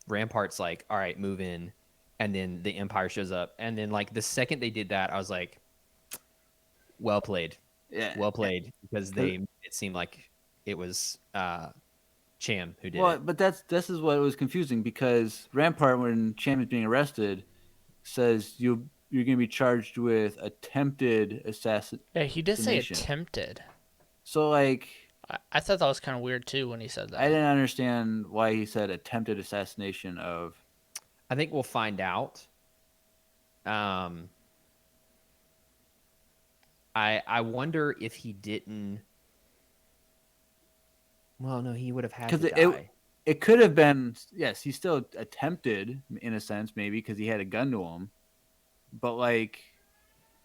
Rampart's like, all right, move in. And then the Empire shows up. And then, like, the second they did that, I was like, well played. yeah, Well played. Because it seemed like it was Cham who did well, it. but this is what was confusing because Rampart, when Cham is being arrested, says you're going to be charged with attempted assassination. Yeah, he did say attempted. So like, I thought that was kind of weird too when he said that. I didn't understand why he said attempted assassination of. I think we'll find out. I wonder if he didn't. Well, no, he would have had to die. It could have been, yes, he still attempted in a sense, maybe because he had a gun to him, but like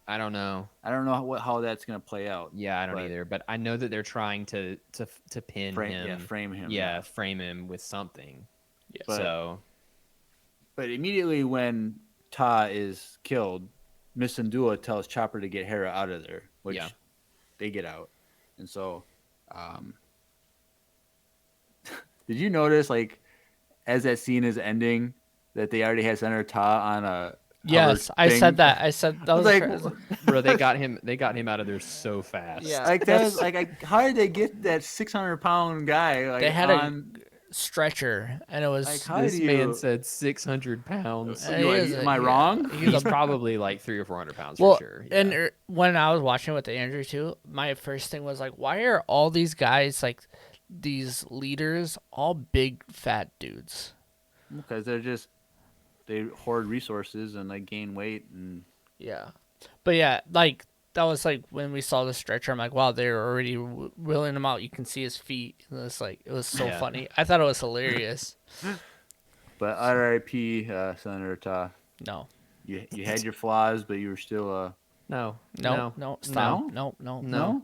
I don't know. I don't know how that's gonna play out. Yeah, I don't either. But I know that they're trying to pin him. Yeah, frame him. Yeah, frame him with something. Yeah. But immediately when Ta is killed, Miss Sandua tells Chopper to get Hera out of there, which they get out, and so. Did you notice, like, as that scene is ending, that they already had Senator Ta on a Yes, I said that. I said that was like, bro, they got him out of there so fast. Yeah. like that was like, how did they get that 600-pound guy? Like, They had on, a stretcher, and it was. like, how This do you, man said 600 pounds. am I wrong? He's probably like 300 or 400 pounds Well, for sure. Yeah. and when I was watching with Andrew too, my first thing was like, why are all these guys like these leaders all big fat dudes? Because they hoard resources and like gain weight and Yeah, but yeah, like that was like when we saw the stretcher. I'm like, wow, they're already wheeling him out. You can see his feet. And it's like it was so funny. I thought it was hilarious. But R.I.P. Senator Ta. No, You had your flaws, but you were still no, stop, no.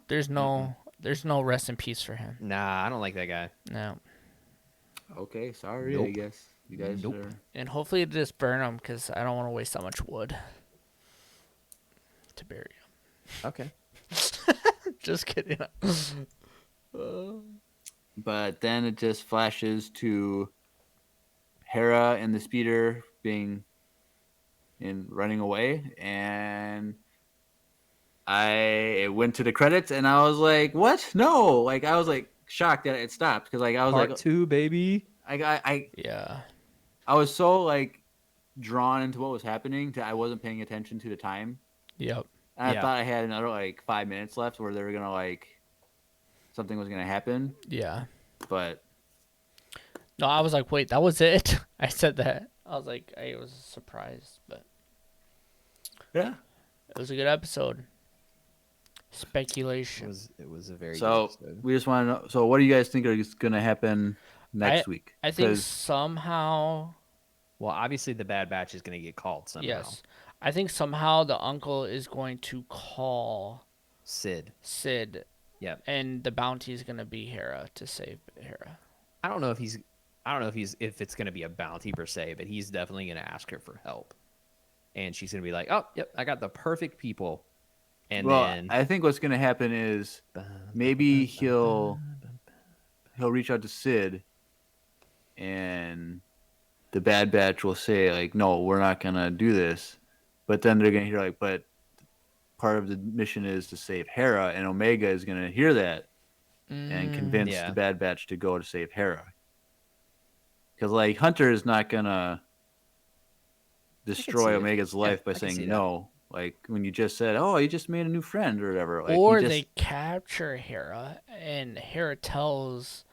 There's no rest in peace for him. Nah, I don't like that guy. No, okay. Sorry, Nope. I guess you guys are. and hopefully it just burn him because I don't want to waste that much wood to bury him. Okay. Just kidding. But then it just flashes to Hera and the speeder running away, and I went to the credits, and I was like, "What? No!" Like I was like shocked that it stopped because like I was Part like, 2, baby. Yeah. I was so like drawn into what was happening that I wasn't paying attention to the time. Yep. And I Yeah. thought I had another like 5 minutes left where they were gonna like something was gonna happen, Yeah. but No, I was like, wait, that was it? I said that. I was like, I was surprised, but yeah. it was a good episode. Speculation. It was a very good So episode. we just want to know. So what do you guys think is gonna happen next week? I think 'Cause- somehow, Well, obviously the Bad Batch is going to get called somehow. yes. I think somehow the uncle is going to call Sid. Yep. and the bounty is going to be Hera to save Hera. I don't know if it's going to be a bounty per se, but he's definitely going to ask her for help. And she's going to be like, "Oh, yep, I got the perfect people." And then I think what's gonna happen is maybe he'll reach out to Sid, and the Bad Batch will say like, "No, we're not gonna do this," but then they're gonna hear like, "But part of the mission is to save Hera," and Omega is gonna hear that and convince yeah. the Bad Batch to go to save Hera, because like Hunter is not gonna destroy see it. Omega's life Yeah, by I can see saying that. no. Like when you just said, "Oh, you just made a new friend" or whatever. Like, Or he just, they capture Hera and Hera tells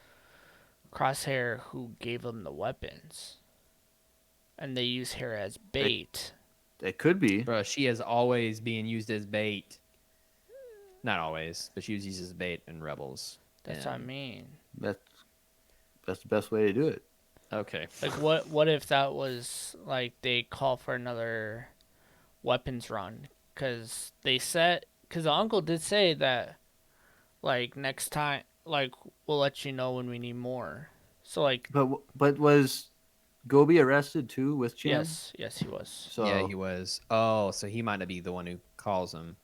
Crosshair who gave him the weapons. and they use her as bait. It could be. Bro, she is always being used as bait. Not always, but she was used as bait in Rebels. That's what I mean. That's the best way to do it. Okay. Like, what if that was like they call for another weapons run? Because the uncle did say that, like, next time, like, we'll let you know when we need more. So, like, But was Gobi arrested too with Chan? yes, he was. So Yeah, he was. Oh, so he might not be the one who calls him.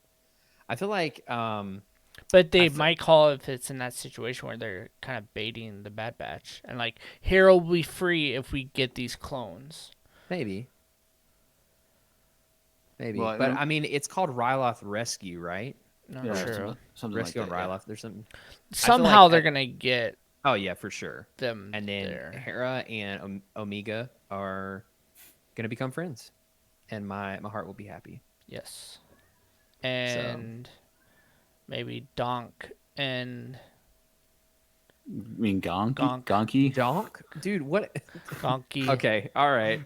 I feel like But they might call if it's in that situation where they're kind of baiting the Bad Batch. And, like, Hera will be free if we get these clones. maybe. Well, But I mean, it's called Ryloth Rescue, right? No, yeah, true. something like Rescue that. on Ryloth. There's something. Somehow like they're going to get Oh yeah, for sure. them And then there. Hera and Omega are gonna become friends, and my heart will be happy. Yes. And maybe Donk and I mean, Gonk. Gonky. Donk, dude, what? Gonky. Okay, all right,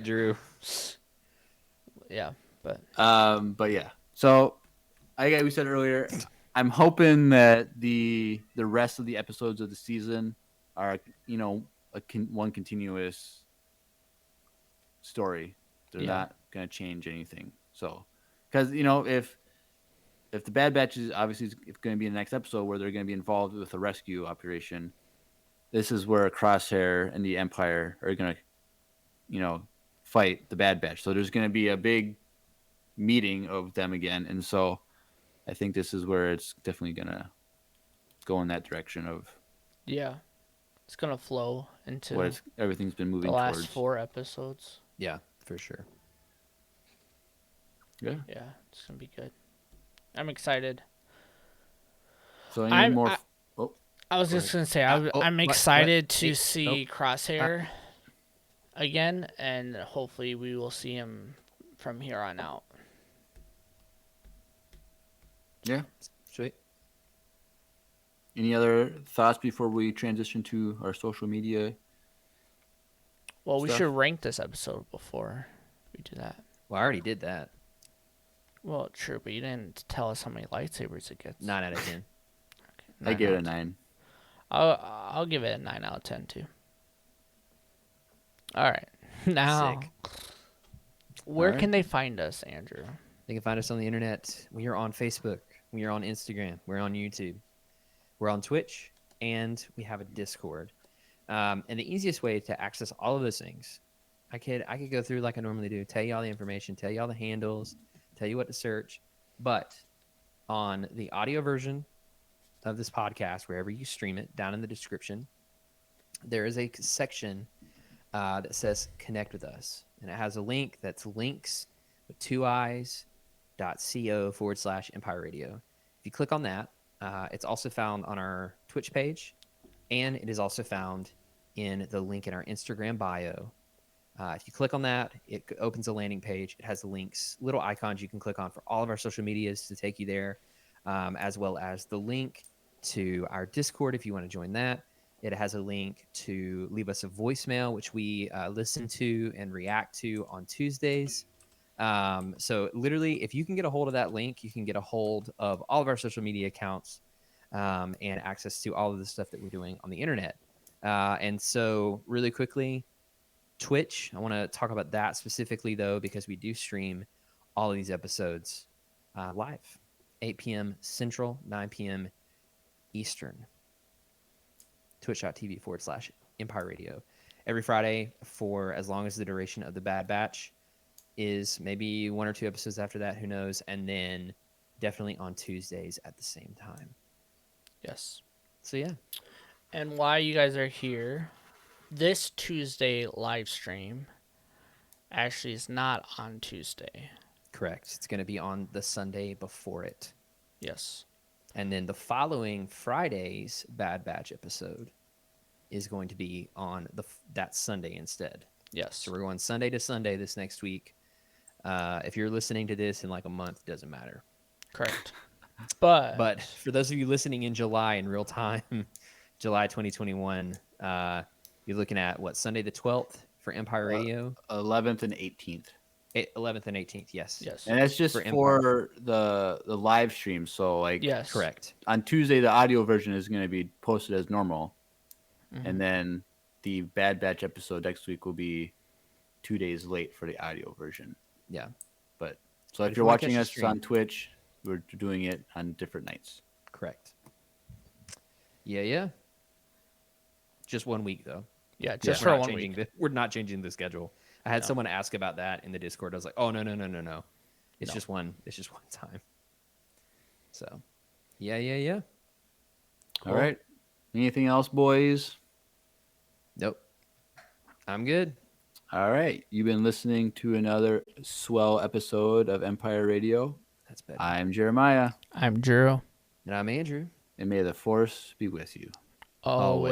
Drew. Yeah, but But yeah. So, we said earlier, I'm hoping that the rest of the episodes of the season are, one continuous story. They're not going to change anything. So, because if the Bad Batch is obviously going to be in the next episode where they're going to be involved with a rescue operation, this is where Crosshair and the Empire are going to, fight the Bad Batch. So there's going to be a big meeting of them again, and so I think this is where it's definitely going to go in that direction of yeah, it's going to flow into what everything's been moving the last towards. 4 episodes. Yeah, for sure. Yeah. Yeah, it's going to be good. I'm excited. So any more? I was just going to say, I'm what? excited to Hey, see Crosshair again, and hopefully we will see him from here on out. Yeah. Sweet. Any other thoughts before we transition to our social media? Well, we Stuff? should rank this episode before we do that. Well, I already did that. Well, true, but you didn't tell us how many lightsabers it gets. 9 out of 10. I give it a 9. I'll give it a 9 out of 10 too. All right, now Sick. where All right. can they find us, Andrew? They can find us on the internet. We are on Facebook. We are on Instagram. We're on YouTube. We're on Twitch, and we have a Discord. And the easiest way to access all of those things, I could go through like I normally do, tell you all the information, tell you all the handles, tell you what to search. But on the audio version of this podcast, wherever you stream it, down in the description, there is a section that says connect with us. And it has a link that's links with 2 eyes.co/Empire Radio. If you click on that, it's also found on our Twitch page, and it is also found in the link in our Instagram bio. If you click on that, it opens a landing page. It has the links, little icons you can click on for all of our social medias to take you there, as well as the link to our Discord if you want to join that. It has a link to leave us a voicemail, which we listen to and react to on Tuesdays. So literally, if you can get a hold of that link, you can get a hold of all of our social media accounts and access to all of the stuff that we're doing on the internet. And so really quickly, Twitch, I want to talk about that specifically, though, because we do stream all of these episodes live, 8 p.m. Central, 9 p.m. Eastern. Twitch.tv/Empire Radio. Every Friday for as long as the duration of the Bad Batch is, maybe 1 or 2 episodes after that, who knows, and then definitely on Tuesdays at the same time. Yes. So yeah. And while you guys are here, this Tuesday live stream actually is not on Tuesday. Correct. It's going to be on the Sunday before it. Yes. And then the following Friday's Bad Batch episode is going to be on that Sunday instead. Yes. So we're going Sunday to Sunday this next week. If you're listening to this in like a month, it doesn't matter. Correct. But for those of you listening in July in real time, July 2021, you're looking at what, Sunday the 12th for Empire Radio. 11th and 18th. 11th and 18th. Yes. Yes. And that's just For for, Empire. the live stream. So like Yes. Correct. on Tuesday, the audio version is going to be posted as normal. Mhm. And then the Bad Batch episode next week will be 2 days late for the audio version. Yeah. But so But if you're you wanna watching catch the us stream- on Twitch, we're doing it on different nights. Correct. Yeah. Just 1 week though. Yeah, just We're for not 1 changing week. we're not changing the schedule. I had No. someone ask about that in the Discord. I was like, oh no. It's No. just one. It's just one time. So, yeah. All right. Anything else, boys? Nope. I'm good. All right. You've been listening to another swell episode of Empire Radio. That's better. I'm Jeremiah, I'm Drew. And I'm Andrew. and may the force be with you. Always.